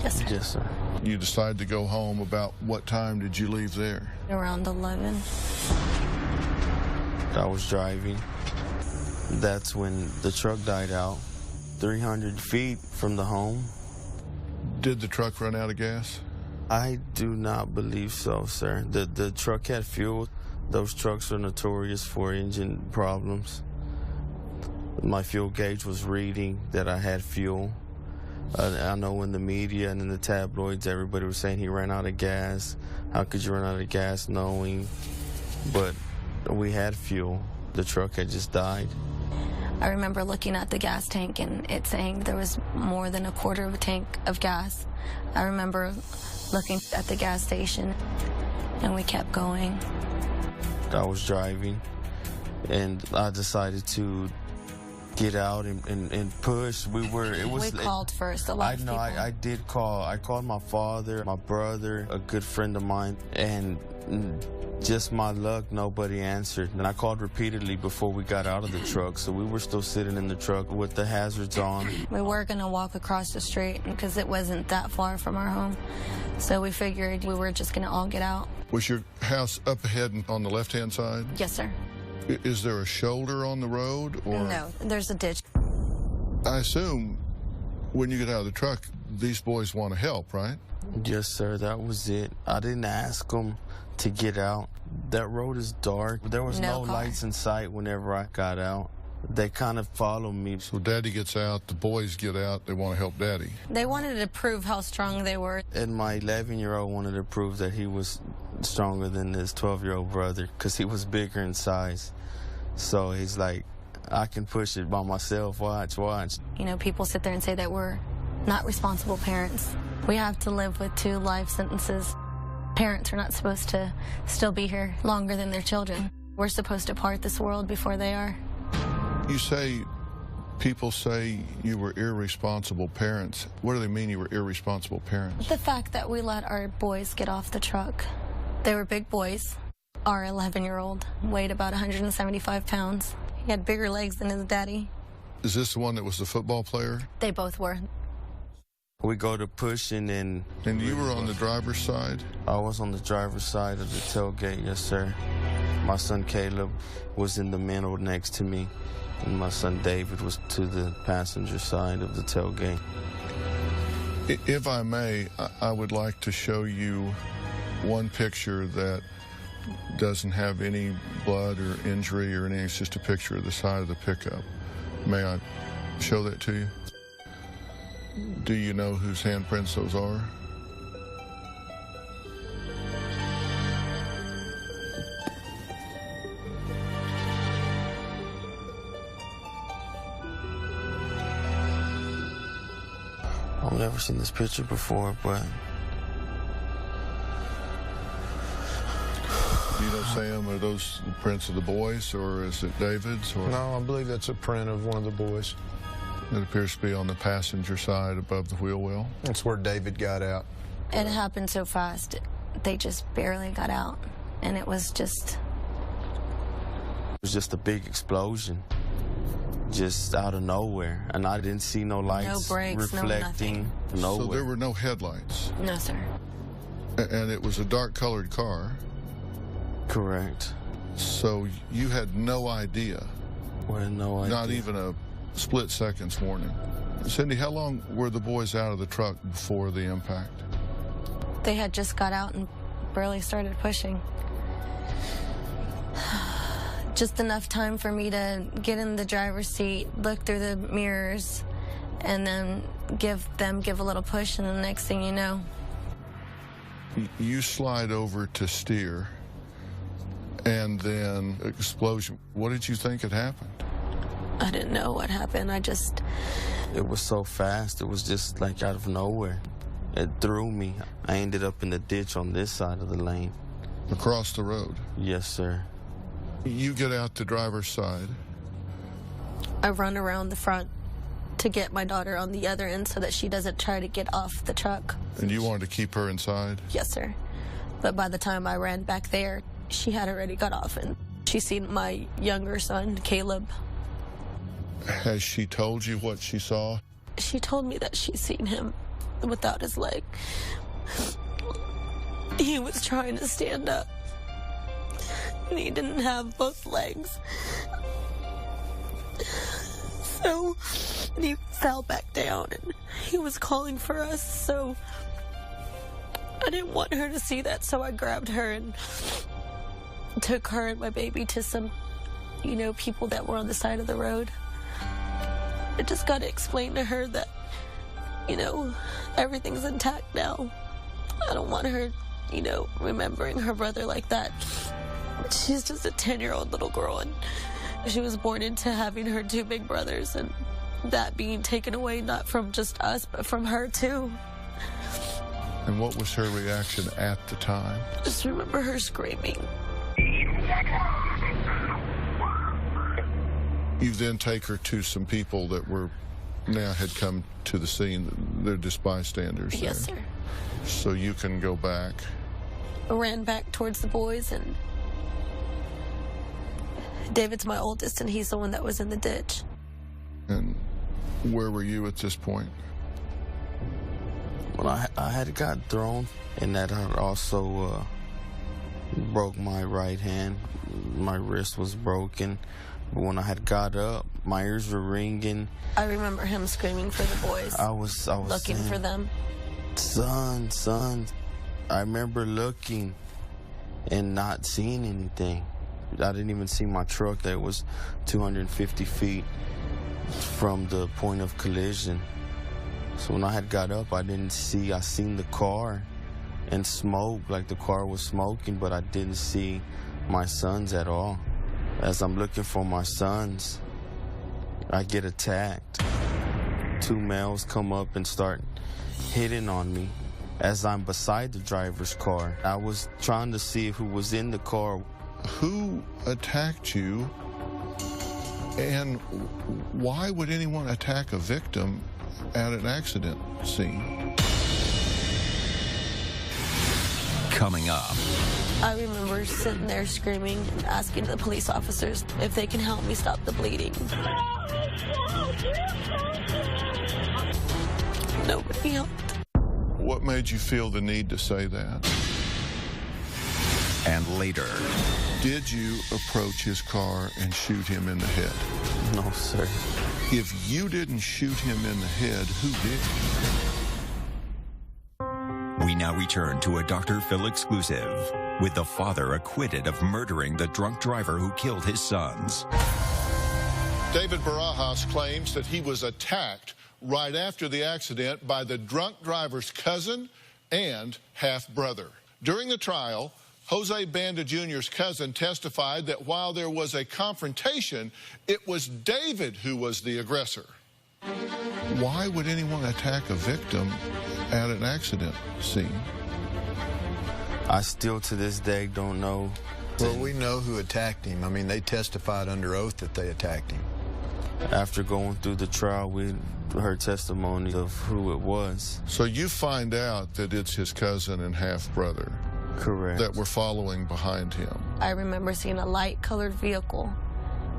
Yes, sir. Yes, sir. You decided to go home. About what time did you leave there? Around 11. I was driving. That's when the truck died out. 300 feet from the home. Did the truck run out of gas? I do not believe so, sir. The truck had fuel. Those trucks are notorious for engine problems. My fuel gauge was reading that I had fuel. I know in the media and in the tabloids, everybody was saying he ran out of gas. How could you run out of gas knowing? But we had fuel. The truck had just died. I remember looking at the gas tank and it saying there was more than a quarter of a tank of gas. I remember looking at the gas station and we kept going. I was driving and I decided to get out and push. We called first, a lot of people. I did call. I called my father, my brother, a good friend of mine, and just my luck, nobody answered. And I called repeatedly before we got out of the truck, so we were still sitting in the truck with the hazards on. We were going to walk across the street because it wasn't that far from our home, so we figured we were just going to all get out. Was your house up ahead on the left-hand side? Yes, sir. Is there a shoulder on the road? Or? No, there's a ditch. I assume when you get out of the truck, these boys want to help, right? Yes, sir, that was it. I didn't ask them to get out. That road is dark. There was no lights in sight whenever I got out. They kind of followed me. So Daddy gets out, the boys get out, they want to help Daddy. They wanted to prove how strong they were. And my 11-year-old wanted to prove that he was stronger than his 12-year-old brother because he was bigger in size. So he's like, I can push it by myself, watch. You know, people sit there and say that we're not responsible parents. We have to live with 2 life sentences. Parents are not supposed to still be here longer than their children. We're supposed to part this world before they are. You say, people say you were irresponsible parents. What do they mean you were irresponsible parents? The fact that we let our boys get off the truck. They were big boys. Our 11-year-old weighed about 175 pounds. He had bigger legs than his daddy. Is this the one that was the football player? They both were. We go to pushing and... And you were on the driver's side? I was on the driver's side of the tailgate, yes, sir. My son Caleb was in the middle next to me. and my son David was to the passenger side of the tailgate. If I may, I would like to show you one picture that doesn't have any blood or injury or anything. It's just a picture of the side of the pickup. May I show that to you? Do you know whose handprints those are? I've never seen this picture before, but... Do you know, Sam, are those the prints of the boys, or is it David's? Or... No, I believe that's a print of one of the boys. It appears to be on the passenger side above the wheel well. That's where David got out. It happened so fast. They just barely got out, and it was just... It was just a big explosion, just out of nowhere, and I didn't see no lights, no brakes, reflecting, no So there were no headlights? No, sir. And it was a dark-colored car? Correct. So you had no idea? We had no idea. Not even a split second's warning? Cindy, how long were the boys out of the truck before the impact? They had just got out and barely started pushing. Just enough time for me to get in the driver's seat, look through the mirrors, and then give a little push, and the next thing you know. You slide over to steer, and then explosion. What did you think had happened? I didn't know what happened. It was so fast. It was just like out of nowhere. It threw me. I ended up in the ditch on this side of the lane. Across the road? Yes, sir. You get out the driver's side. I run around the front to get my daughter on the other end so that she doesn't try to get off the truck. And you wanted to keep her inside? Yes, sir. But by the time I ran back there, she had already got off, and she seen my younger son, Caleb. Has she told you what she saw? She told me that she seen him without his leg. He was trying to stand up, and he didn't have both legs. So he fell back down, and he was calling for us, so I didn't want her to see that, so I grabbed her and took her and my baby to some, people that were on the side of the road. I just got to explain to her that, everything's intact now. I don't want her, remembering her brother like that. She's just a 10-year-old little girl, and she was born into having her two big brothers, and that being taken away not from just us, but from her too. And what was her reaction at the time? I just remember her screaming. You then take her to some people that had come to the scene. They're just bystanders. Yes, sir. So you can go back. I ran back towards the boys, and David's my oldest, and he's the one that was in the ditch. And where were you at this point? Well, I had got thrown, and that had also broke my right hand. My wrist was broken. But when I had got up, my ears were ringing. I remember him screaming for the boys. I was looking saying, for them. Son. I remember looking and not seeing anything. I didn't even see my truck that was 250 feet from the point of collision. So when I had got up, I seen the car and smoke, like the car was smoking, but I didn't see my sons at all. As I'm looking for my sons, I get attacked. Two males come up and start hitting on me as I'm beside the driver's car. I was trying to see who was in the car. Who attacked you, and why would anyone attack a victim at an accident scene? Coming up. I remember sitting there screaming and asking the police officers if they can help me stop the bleeding. Nobody helped. What made you feel the need to say that? and later. Did you approach his car and shoot him in the head? No, sir. If you didn't shoot him in the head, who did? We now return to a Dr. Phil exclusive, with the father acquitted of murdering the drunk driver who killed his sons. David Barajas claims that he was attacked right after the accident by the drunk driver's cousin and half-brother. During the trial, Jose Banda Jr.'s cousin testified that while there was a confrontation, it was David who was the aggressor. Why would anyone attack a victim at an accident scene? I still to this day don't know. Well, we know who attacked him. I mean, they testified under oath that they attacked him. After going through the trial, we heard testimony of who it was. So you find out that it's his cousin and half-brother. Correct. That were following behind him. I remember seeing a light-colored vehicle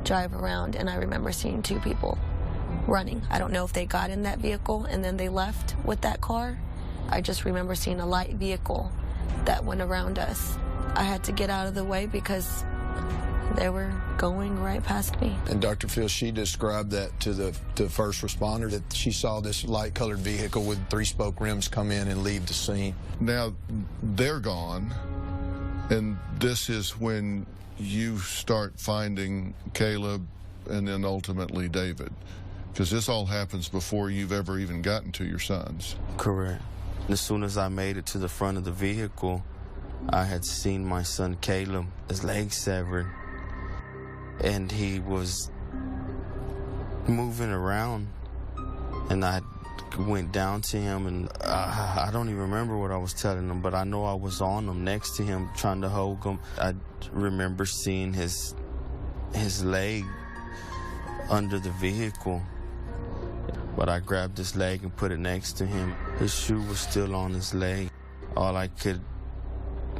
drive around, and I remember seeing two people running. I don't know if they got in that vehicle and then they left with that car. I just remember seeing a light vehicle that went around us. I had to get out of the way because they were going right past me. And Dr. Phil, she described that to the first responder, that she saw this light-colored vehicle with three-spoke rims come in and leave the scene. Now, they're gone, and this is when you start finding Caleb and then ultimately David, because this all happens before you've ever even gotten to your sons. Correct. As soon as I made it to the front of the vehicle, I had seen my son Caleb, his leg severed, and he was moving around, and I went down to him, and I don't even remember what I was telling him, but I know I was on him, next to him, trying to hold him. I remember seeing his leg under the vehicle, but I grabbed his leg and put it next to him. His shoe was still on his leg. All I could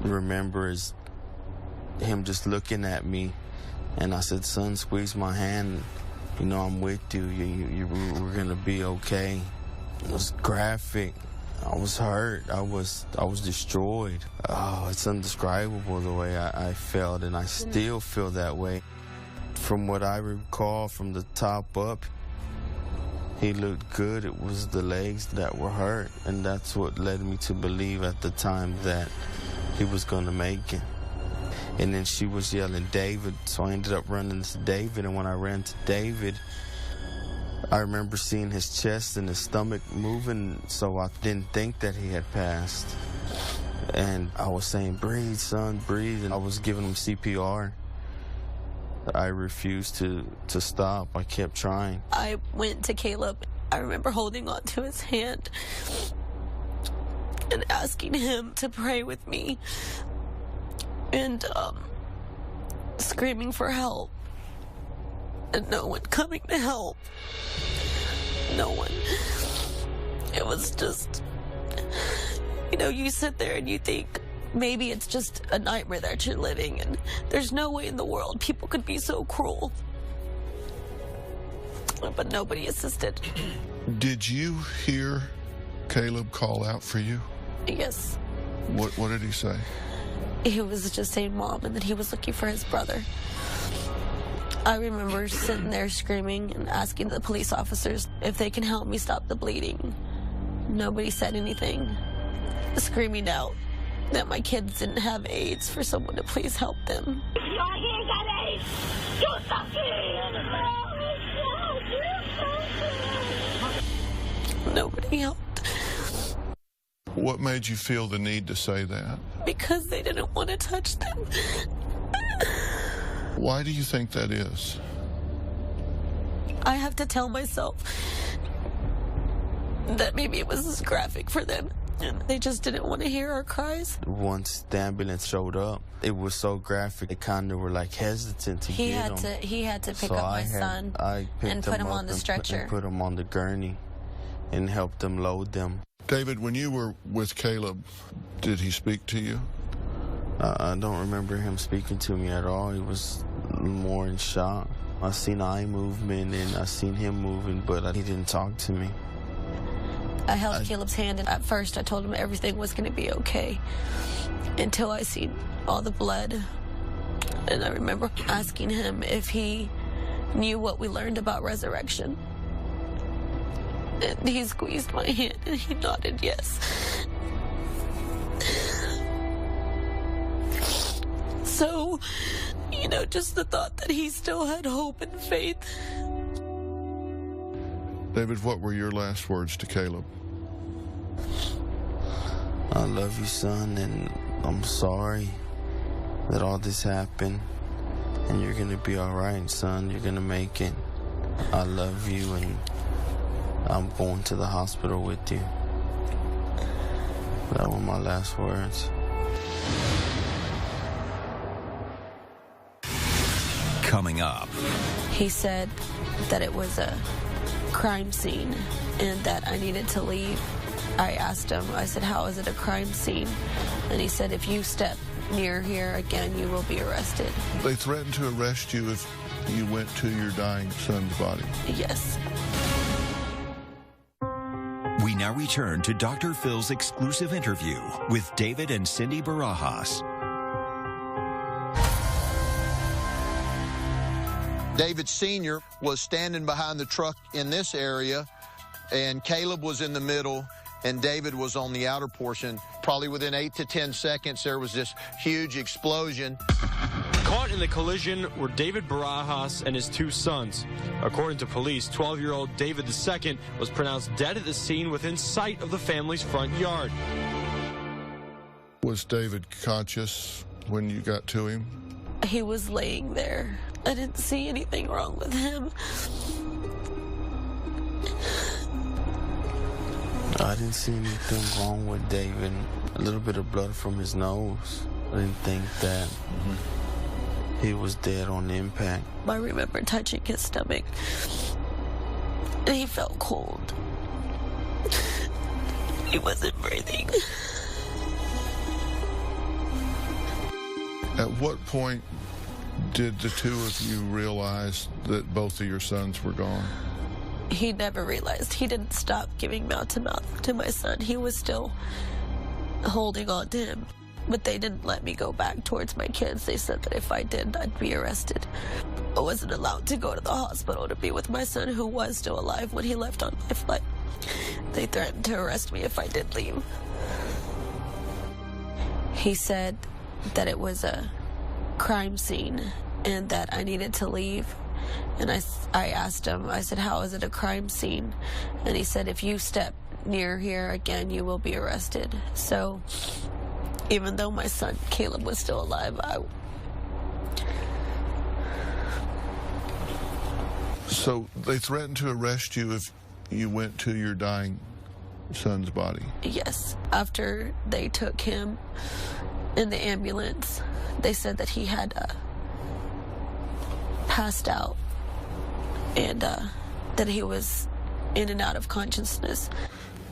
remember is him just looking at me, and I said, "Son, squeeze my hand. You know I'm with you. We're gonna be okay." It was graphic. I was hurt. I was destroyed. Oh, it's indescribable the way I felt, and I still feel that way. From what I recall, from the top up, he looked good. It was the legs that were hurt, and that's what led me to believe at the time that he was gonna make it. And then she was yelling, "David," so I ended up running to David, and when I ran to David, I remember seeing his chest and his stomach moving, so I didn't think that he had passed. And I was saying, "Breathe, son, breathe," and I was giving him CPR. I refused to stop. I kept trying. I went to Caleb. I remember holding on to his hand and asking him to pray with me and screaming for help, and no one coming to help. No one. It was just, you know, you sit there and you think maybe it's just a nightmare that you're living, and there's no way in the world people could be so cruel. But nobody assisted. Did you hear Caleb call out for you? Yes. What did he say? He was just saying Mom, and that he was looking for his brother. I remember sitting there screaming and asking the police officers if they can help me stop the bleeding. Nobody said anything. Screaming out that my kids didn't have AIDS, for someone to please help them. Nobody helped. What made you feel the need to say that? Because they didn't want to touch them. Why do you think that is? I have to tell myself that maybe it was graphic for them, and they just didn't want to hear our cries. Once the ambulance showed up, it was so graphic, they kind of were like hesitant to get him. He had to pick up my son and put him on the stretcher. And put him on the gurney and helped them load them. David, when you were with Caleb, did he speak to you? I don't remember him speaking to me at all. He was more in shock. I seen eye movement and I seen him moving, but he didn't talk to me. I held Caleb's hand, and at first I told him everything was going to be okay. until I seen all the blood. And I remember asking him if he knew what we learned about resurrection. And he squeezed my hand and he nodded yes. So, you know, just the thought that he still had hope and faith. David, what were your last words to Caleb? I love you, son, and I'm sorry that all this happened. And you're going to be all right, son. You're going to make it. I love you, and I'm going to the hospital with you. That were my last words. Coming up. He said that it was a crime scene and that I needed to leave. I asked him, I said, how is it a crime scene? And he said, if you step near here again, you will be arrested. They threatened to arrest you if you went to your dying son's body. Yes. We now return to Dr. Phil's exclusive interview with David and Cindy Barajas. David Sr. was standing behind the truck in this area, and Caleb was in the middle, and David was on the outer portion. Probably within 8 to 10 seconds, there was this huge explosion. Caught in the collision were David Barajas and his two sons. According to police, 12-year-old David II was pronounced dead at the scene within sight of the family's front yard. Was David conscious when you got to him? He was laying there. I didn't see anything wrong with him. I didn't see anything wrong with David. A little bit of blood from his nose. I didn't think that he was dead on impact. I remember touching his stomach, and he felt cold. He wasn't breathing. At what point did the two of you realize that both of your sons were gone? He never realized. He didn't stop giving mouth-to-mouth to my son. He was still holding on to him. But they didn't let me go back towards my kids. They said that if I did, I'd be arrested. I wasn't allowed to go to the hospital to be with my son, who was still alive when he left on my flight. They threatened to arrest me if I did leave. He said that it was a crime scene and that I needed to leave. And I asked him, I said, how is it a crime scene? And he said, if you step near here again, you will be arrested. So even though my son Caleb was still alive, So they threatened to arrest you if you went to your dying son's body? Yes. After they took him in the ambulance, they said that he had passed out and that he was in and out of consciousness.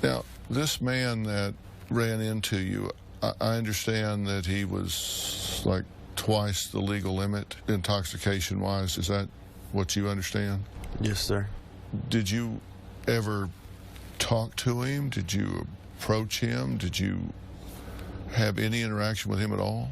Now, this man that ran into you, I understand that he was like twice the legal limit intoxication-wise. Is that what you understand? Yes, sir. Did you ever talk to him? Did you approach him? Did you have any interaction with him at all?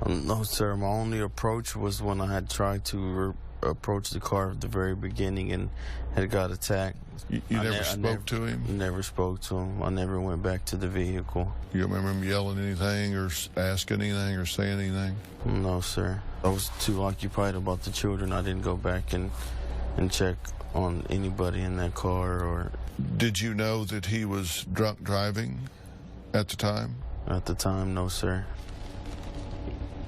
No, sir. My only approach was when I had tried to approach the car at the very beginning and had got attacked. You never spoke to him? Never spoke to him. I never went back to the vehicle. You remember him yelling anything or asking anything or saying anything? No, sir. I was too occupied about the children. I didn't go back and check on anybody in that car. Or. Did you know that he was drunk driving at the time? At the time, no, sir.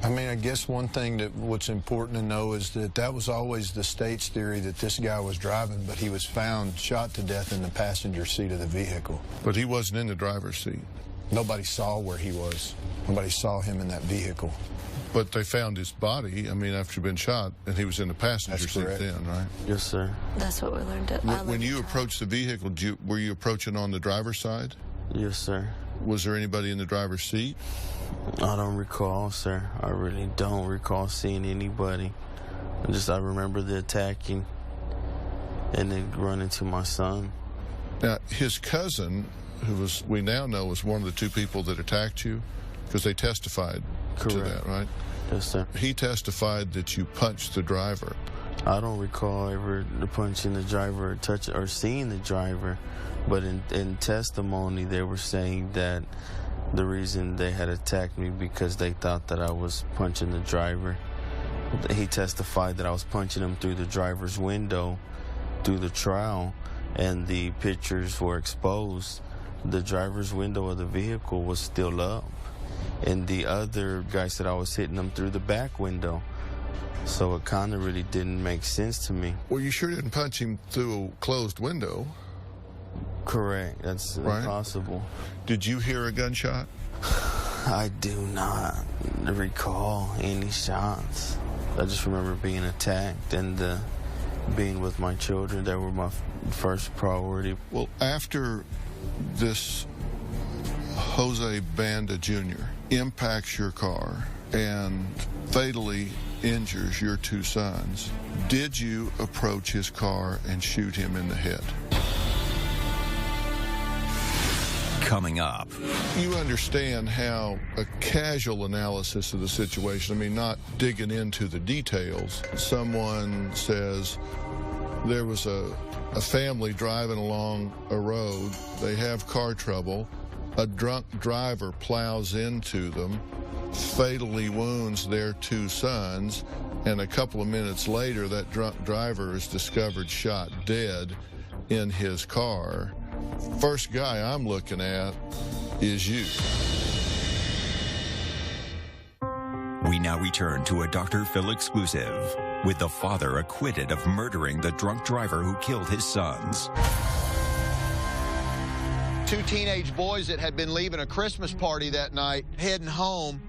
I mean, I guess one thing that what's important to know is that that was always the state's theory, that this guy was driving, but he was found shot to death in the passenger seat of the vehicle. But he wasn't in the driver's seat? Nobody saw where he was. Nobody saw him in that vehicle. But they found his body, I mean, after he'd been shot, and he was in the passenger seat then, right? Yes, sir. That's what we learned. When you approached the vehicle, were you approaching on the driver's side? Yes, sir. Was there anybody in the driver's seat? I don't recall, sir. I really don't recall seeing anybody. I remember the attacking and then running to my son. Now, his cousin, who we now know was one of the two people that attacked you, Because they testified to that, right? Yes, sir. He testified that you punched the driver. I don't recall ever punching the driver or seeing the driver, but in testimony they were saying that the reason they had attacked me because they thought that I was punching the driver. He testified that I was punching him through the driver's window through the trial, and the pictures were exposed. The driver's window of the vehicle was still up, and the other guy said I was hitting him through the back window. So it kind of really didn't make sense to me. Well, you sure didn't punch him through a closed window. Correct. That's impossible. Did you hear a gunshot? I do not recall any shots. I just remember being attacked and being with my children. That were my first priority. Well, after this Jose Banda Jr. impacts your car and fatally injures your two sons, did you approach his car and shoot him in the head? Coming up. You understand how a casual analysis of the situation, I mean, not digging into the details, someone says there was a family driving along a road, they have car trouble, a drunk driver plows into them, fatally wounds their two sons, and a couple of minutes later that drunk driver is discovered shot dead in his car. First guy I'm looking at is you. We now return to a Dr. Phil exclusive with the father acquitted of murdering the drunk driver who killed his sons. Two teenage boys that had been leaving a Christmas party that night, heading home,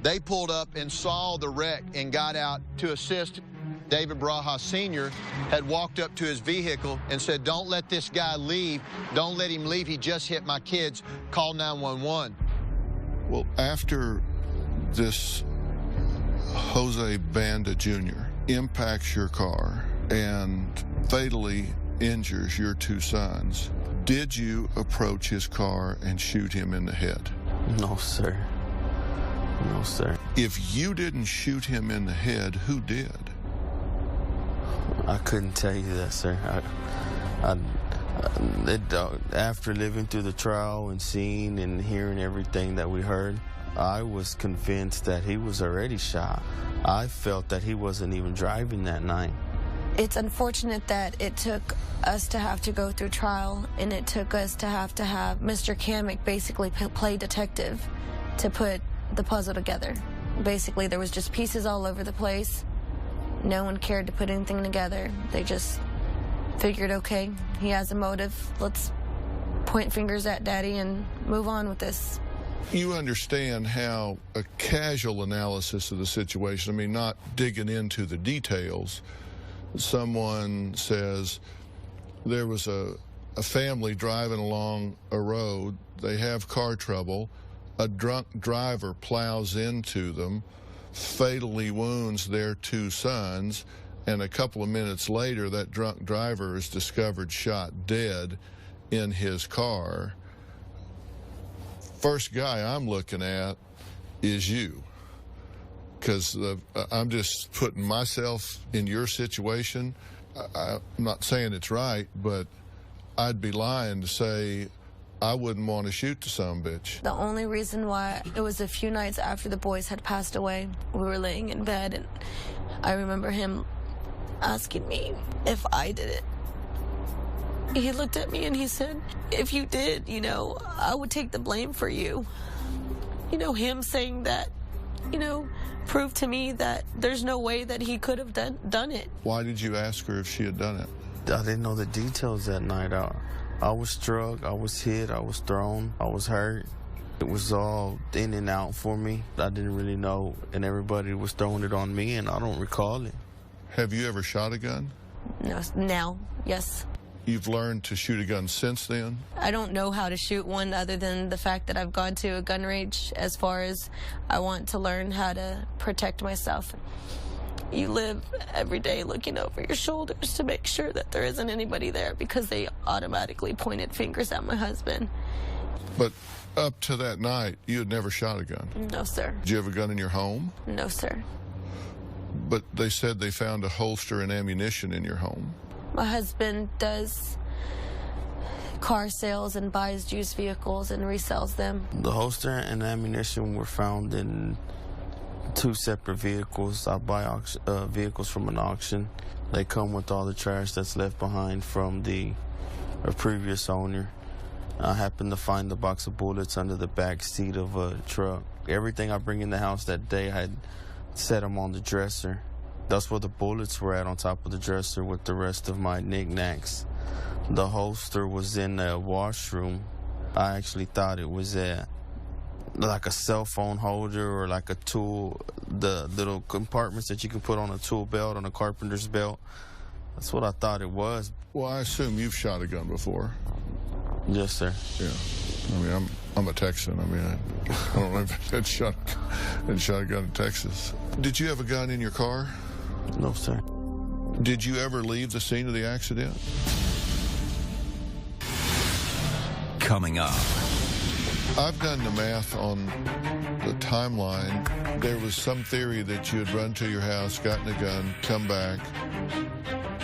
they pulled up and saw the wreck and got out to assist. David Barajas Sr. had walked up to his vehicle and said, "Don't let this guy leave. Don't let him leave. He just hit my kids. Call 911. Well, after this Jose Banda Jr. impacts your car and fatally injures your two sons, did you approach his car and shoot him in the head? No, sir. No, sir. If you didn't shoot him in the head, who did? I couldn't tell you that, sir. After living through the trial and seeing and hearing everything that we heard, I was convinced that he was already shot. I felt that he wasn't even driving that night. It's unfortunate that it took us to have to go through trial, and it took us to have Mr. Kamek basically play detective to put the puzzle together. Basically, there was just pieces all over the place. No one cared to put anything together. They just figured, okay, he has a motive. Let's point fingers at Daddy and move on with this. You understand how a casual analysis of the situation, I mean, not digging into the details, someone says there was a family driving along a road, they have car trouble, a drunk driver plows into them, fatally wounds their two sons, and a couple of minutes later that drunk driver is discovered shot dead in his car. First guy I'm looking at is you, because I'm just putting myself in your situation. I'm not saying it's right, but I'd be lying to say I wouldn't want to shoot the sumbitch. The only reason why, it was a few nights after the boys had passed away. We were laying in bed, and I remember him asking me if I did it. He looked at me and he said, if you did, you know, I would take the blame for you. You know, him saying that, you know, proved to me that there's no way that he could have done it. Why did you ask her if she had done it? I didn't know the details that night. I was struck, I was hit, I was thrown, I was hurt. It was all in and out for me. I didn't really know, and everybody was throwing it on me, and I don't recall it. Have you ever shot a gun? No, now, yes. You've learned to shoot a gun since then? I don't know how to shoot one other than the fact that I've gone to a gun range, as far as I want to learn how to protect myself. You live every day looking over your shoulders to make sure that there isn't anybody there, because they automatically pointed fingers at my husband. But Up to that night, you had never shot a gun? No, sir. Did you have a gun in your home? No, sir. But they said they found a holster and ammunition in your home. My husband does car sales and buys used vehicles and resells them. The holster and ammunition were found in 2 separate vehicles. I buy vehicles from an auction. They come with all the trash that's left behind from the previous owner. I happened to find the box of bullets under the back seat of a truck. Everything I bring in the house that day, I had set them on the dresser. That's where the bullets were at, on top of the dresser with the rest of my knickknacks. The holster was in the washroom. I actually thought it was like a cell phone holder or like a tool, the little compartments that you can put on a tool belt, on a carpenter's belt. That's what I thought it was. Well, I assume you've shot a gun before. Yes, sir. Yeah. I mean, I'm a Texan. I mean, I don't know if I'd shot a gun in Texas. Did you have a gun in your car? No, sir. Did you ever leave the scene of the accident? Coming up. I've done the math on the timeline. There was some theory that you had run to your house, gotten a gun, come back,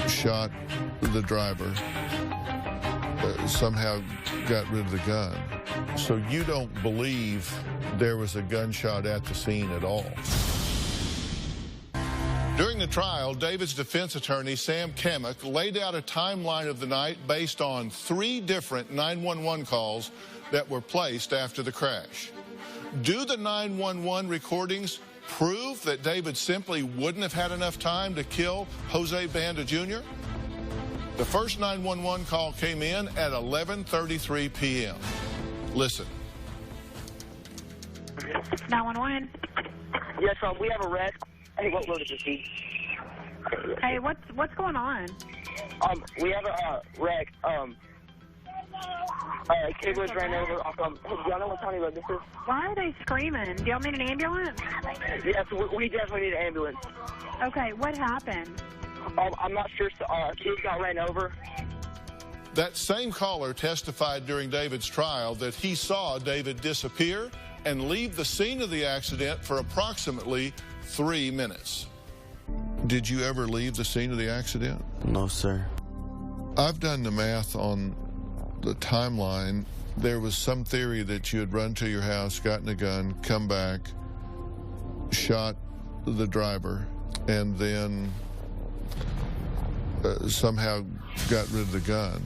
shot the driver, somehow got rid of the gun. So you don't believe there was a gunshot at the scene at all? During the trial, David's defense attorney, Sam Kamek, laid out a timeline of the night based on 3 different 911 calls that were placed after the crash. Do the 911 recordings prove that David simply wouldn't have had enough time to kill Jose Banda Jr.? The first 911 call came in at 11:33 p.m. Listen. 911. Yes, we have a wreck. Hey, what road is this, Steve? Hey, what's going on? We have a wreck. Kid was ran over off, do y'all know what county road this is? Why are they screaming? Do y'all need an ambulance? Yes, we definitely need an ambulance. Okay, what happened? I'm not sure. A kid got ran over. That same caller testified during David's trial that he saw David disappear and leave the scene of the accident for approximately 3 minutes. Did you ever leave the scene of the accident? No, sir. I've done the math on the timeline. There was some theory that you had run to your house, gotten a gun, come back, shot the driver, and then somehow got rid of the gun.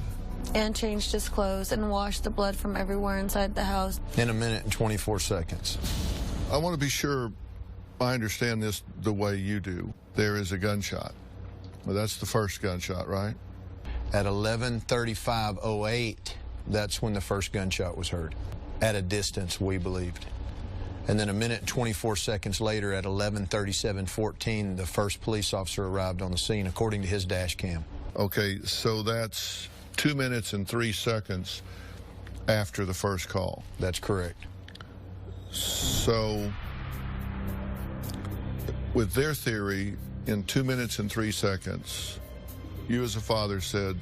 And changed his clothes and washed the blood from everywhere inside the house. In 1 minute and 24 seconds. I want to be sure I understand this the way you do. There is a gunshot. Well, that's the first gunshot, right? At 11:35:08, that's when the first gunshot was heard. At a distance, we believed. And then 1 minute and 24 seconds later, at 11:37:14, the first police officer arrived on the scene, according to his dash cam. Okay, so that's 2 minutes and 3 seconds after the first call. That's correct. So, with their theory, in 2 minutes and 3 seconds, you as a father said,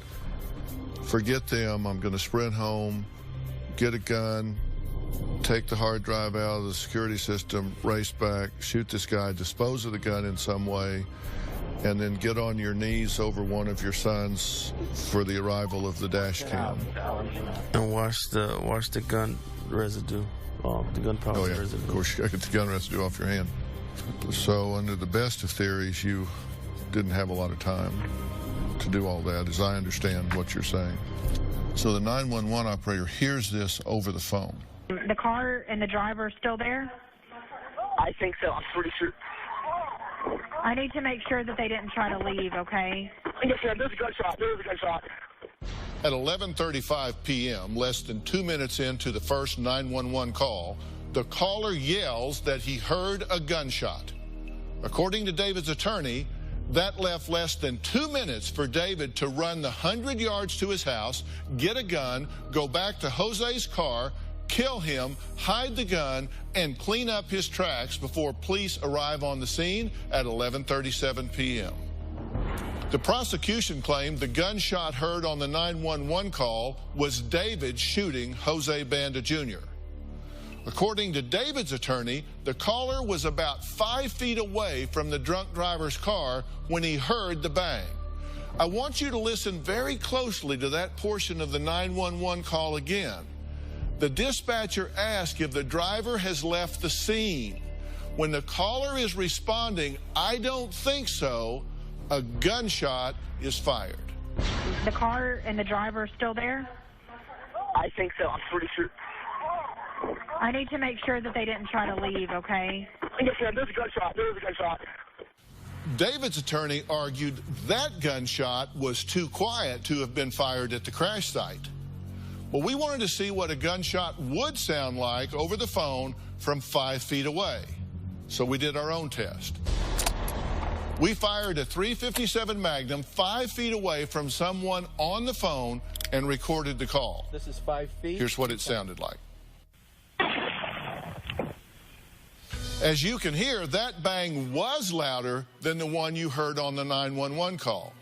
forget them, I'm going to sprint home, get a gun, take the hard drive out of the security system, race back, shoot this guy, dispose of the gun in some way, and then get on your knees over one of your sons for the arrival of the dash cam. And wash the gun residue off, the gunpowder residue. Of course, you got to get the gun residue off your hand. So under the best of theories, you didn't have a lot of time to do all that, as I understand what you're saying. So the 911 operator hears this over the phone. The car and the driver still there? I think so. I'm pretty sure. I need to make sure that they didn't try to leave, okay? Yes, sir. There's a gunshot. There's a gunshot. At 11:35 p.m., less than 2 minutes into the first 911 call, the caller yells that he heard a gunshot. According to David's attorney, that left less than 2 minutes for David to run the 100 yards to his house, get a gun, go back to Jose's car, kill him, hide the gun, and clean up his tracks before police arrive on the scene at 11:37 p.m. The prosecution claimed the gunshot heard on the 911 call was David shooting Jose Banda Jr. According to David's attorney, the caller was about 5 feet away from the drunk driver's car when he heard the bang. I want you to listen very closely to that portion of the 911 call again. The dispatcher asked if the driver has left the scene. When the caller is responding, "I don't think so," a gunshot is fired. The car and the driver are still there? I think so. I'm pretty sure. I need to make sure that they didn't try to leave, okay? Yes, sir. There's a gunshot. There's a gunshot. David's attorney argued that gunshot was too quiet to have been fired at the crash site. Well, we wanted to see what a gunshot would sound like over the phone from 5 feet away. So we did our own test. We fired a .357 Magnum 5 feet away from someone on the phone and recorded the call. This is 5 feet. Here's what it sounded like. As you can hear, that bang was louder than the one you heard on the 911 call.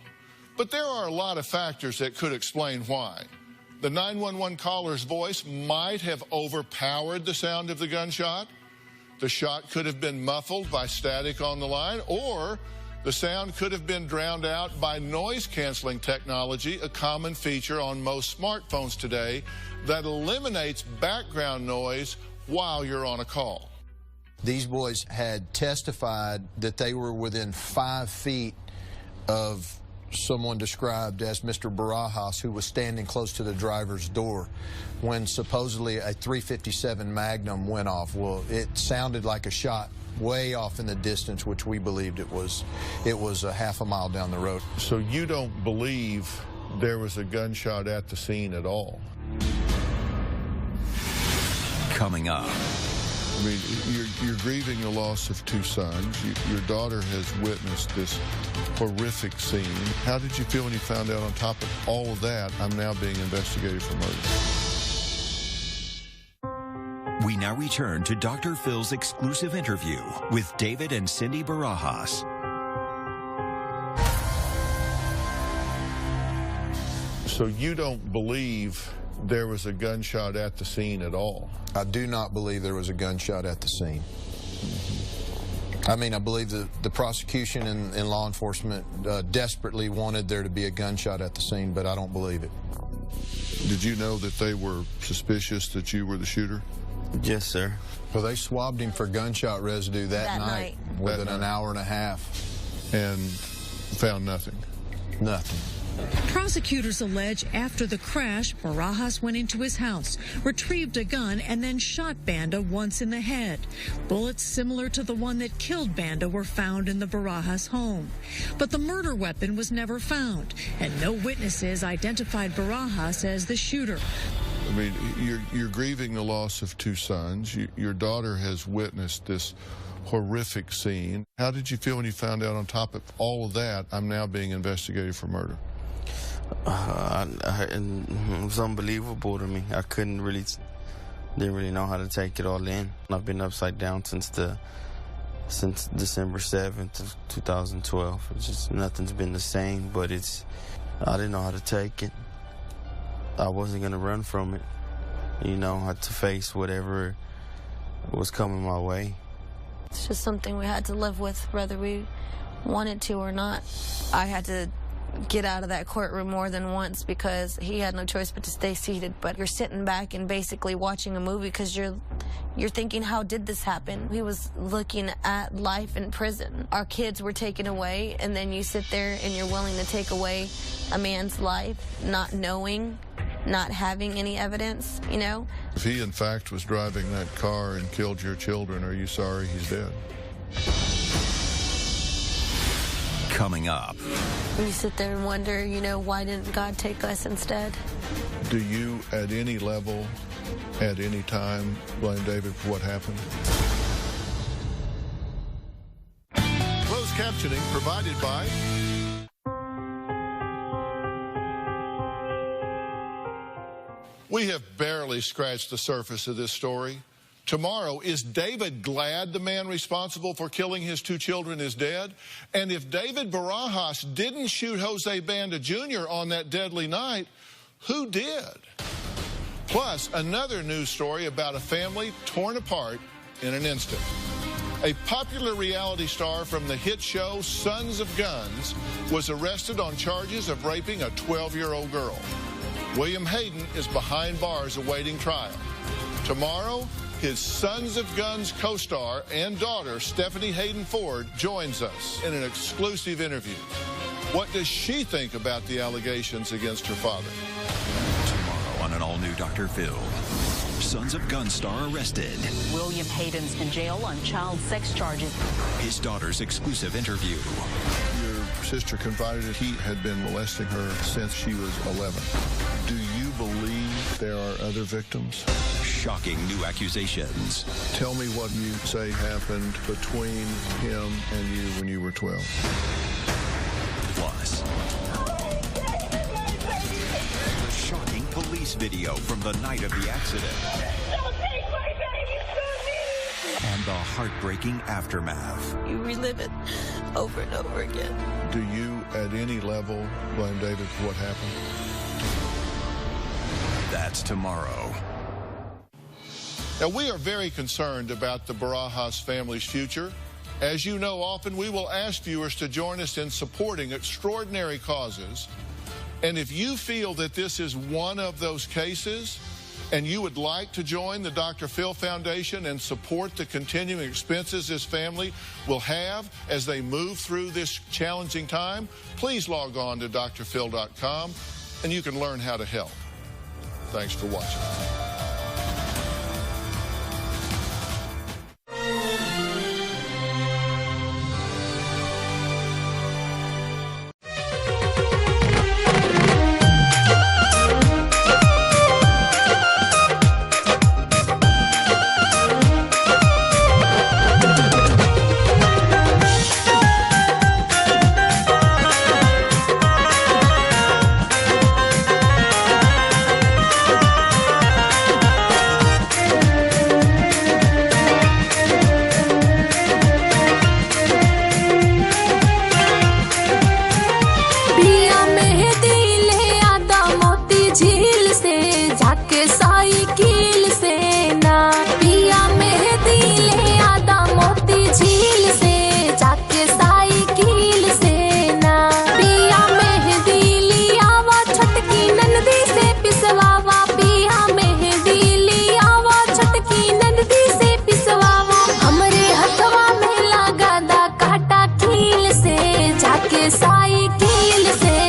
But there are a lot of factors that could explain why. The 911 caller's voice might have overpowered the sound of the gunshot. The shot could have been muffled by static on the line, or the sound could have been drowned out by noise-canceling technology, a common feature on most smartphones today that eliminates background noise while you're on a call. These boys had testified that they were within 5 feet of someone described as Mr. Barajas, who was standing close to the driver's door when supposedly a .357 Magnum went off. Well, it sounded like a shot way off in the distance, which we believed it was a half a mile down the road. So you don't believe there was a gunshot at the scene at all? Coming up. I mean, you're grieving the loss of 2 sons. Your daughter has witnessed this horrific scene. How did you feel when you found out on top of all of that, I'm now being investigated for murder? We now return to Dr. Phil's exclusive interview with David and Cindy Barajas. So you don't believe there was a gunshot at the scene at all? I do not believe there was a gunshot at the scene. I mean, I believe that the prosecution and law enforcement desperately wanted there to be a gunshot at the scene, but I don't believe it. Did you know that they were suspicious that you were the shooter? Yes, sir. Well, they swabbed him for gunshot residue that night within an hour and a half. And found nothing? Nothing. Prosecutors allege after the crash, Barajas went into his house, retrieved a gun, and then shot Banda once in the head. Bullets similar to the one that killed Banda were found in the Barajas home. But the murder weapon was never found, and no witnesses identified Barajas as the shooter. I mean, you're grieving the loss of 2 sons. Your daughter has witnessed this horrific scene. How did you feel when you found out on top of all of that, I'm now being investigated for murder? It was unbelievable to me. I didn't really know how to take it all in. I've been upside down since December 7th of 2012. It's just nothing's been the same, but I didn't know how to take it. I wasn't going to run from it. You know, I had to face whatever was coming my way. It's just something we had to live with, whether we wanted to or not. I had to get out of that courtroom more than once because he had no choice but to stay seated. But you're sitting back and basically watching a movie because you're thinking, how did this happen? He was looking at life in prison. Our kids were taken away, and then you sit there and you're willing to take away a man's life, not knowing, not having any evidence, you know? If he, in fact, was driving that car and killed your children, are you sorry he's dead? Coming up. You sit there and wonder, you know, why didn't God take us instead? Do you, at any level, at any time, blame David for what happened? Closed captioning provided by... We have barely scratched the surface of this story. Tomorrow, is David glad the man responsible for killing his 2 children is dead? And if David Barajas didn't shoot Jose Banda Jr. on that deadly night, who did? Plus, another news story about a family torn apart in an instant. A popular reality star from the hit show Sons of Guns was arrested on charges of raping a 12-year-old girl. William Hayden is behind bars awaiting trial. Tomorrow, his Sons of Guns co-star and daughter, Stephanie Hayden Ford, joins us in an exclusive interview. What does she think about the allegations against her father? Tomorrow on an all-new Dr. Phil. Sons of Guns star arrested. William Hayden's in jail on child sex charges. His daughter's exclusive interview. Your sister confided that he had been molesting her since she was 11. Do you believe there are other victims? Shocking new accusations. Tell me what you say happened between him and you when you were 12. Plus, the shocking police video from the night of the accident. Don't take my baby from me! And the heartbreaking aftermath. You relive it over and over again. Do you, at any level, blame David for what happened? That's tomorrow. Now, we are very concerned about the Barajas family's future. As you know, often we will ask viewers to join us in supporting extraordinary causes. And if you feel that this is one of those cases and you would like to join the Dr. Phil Foundation and support the continuing expenses this family will have as they move through this challenging time, please log on to drphil.com and you can learn how to help. Thanks for watching.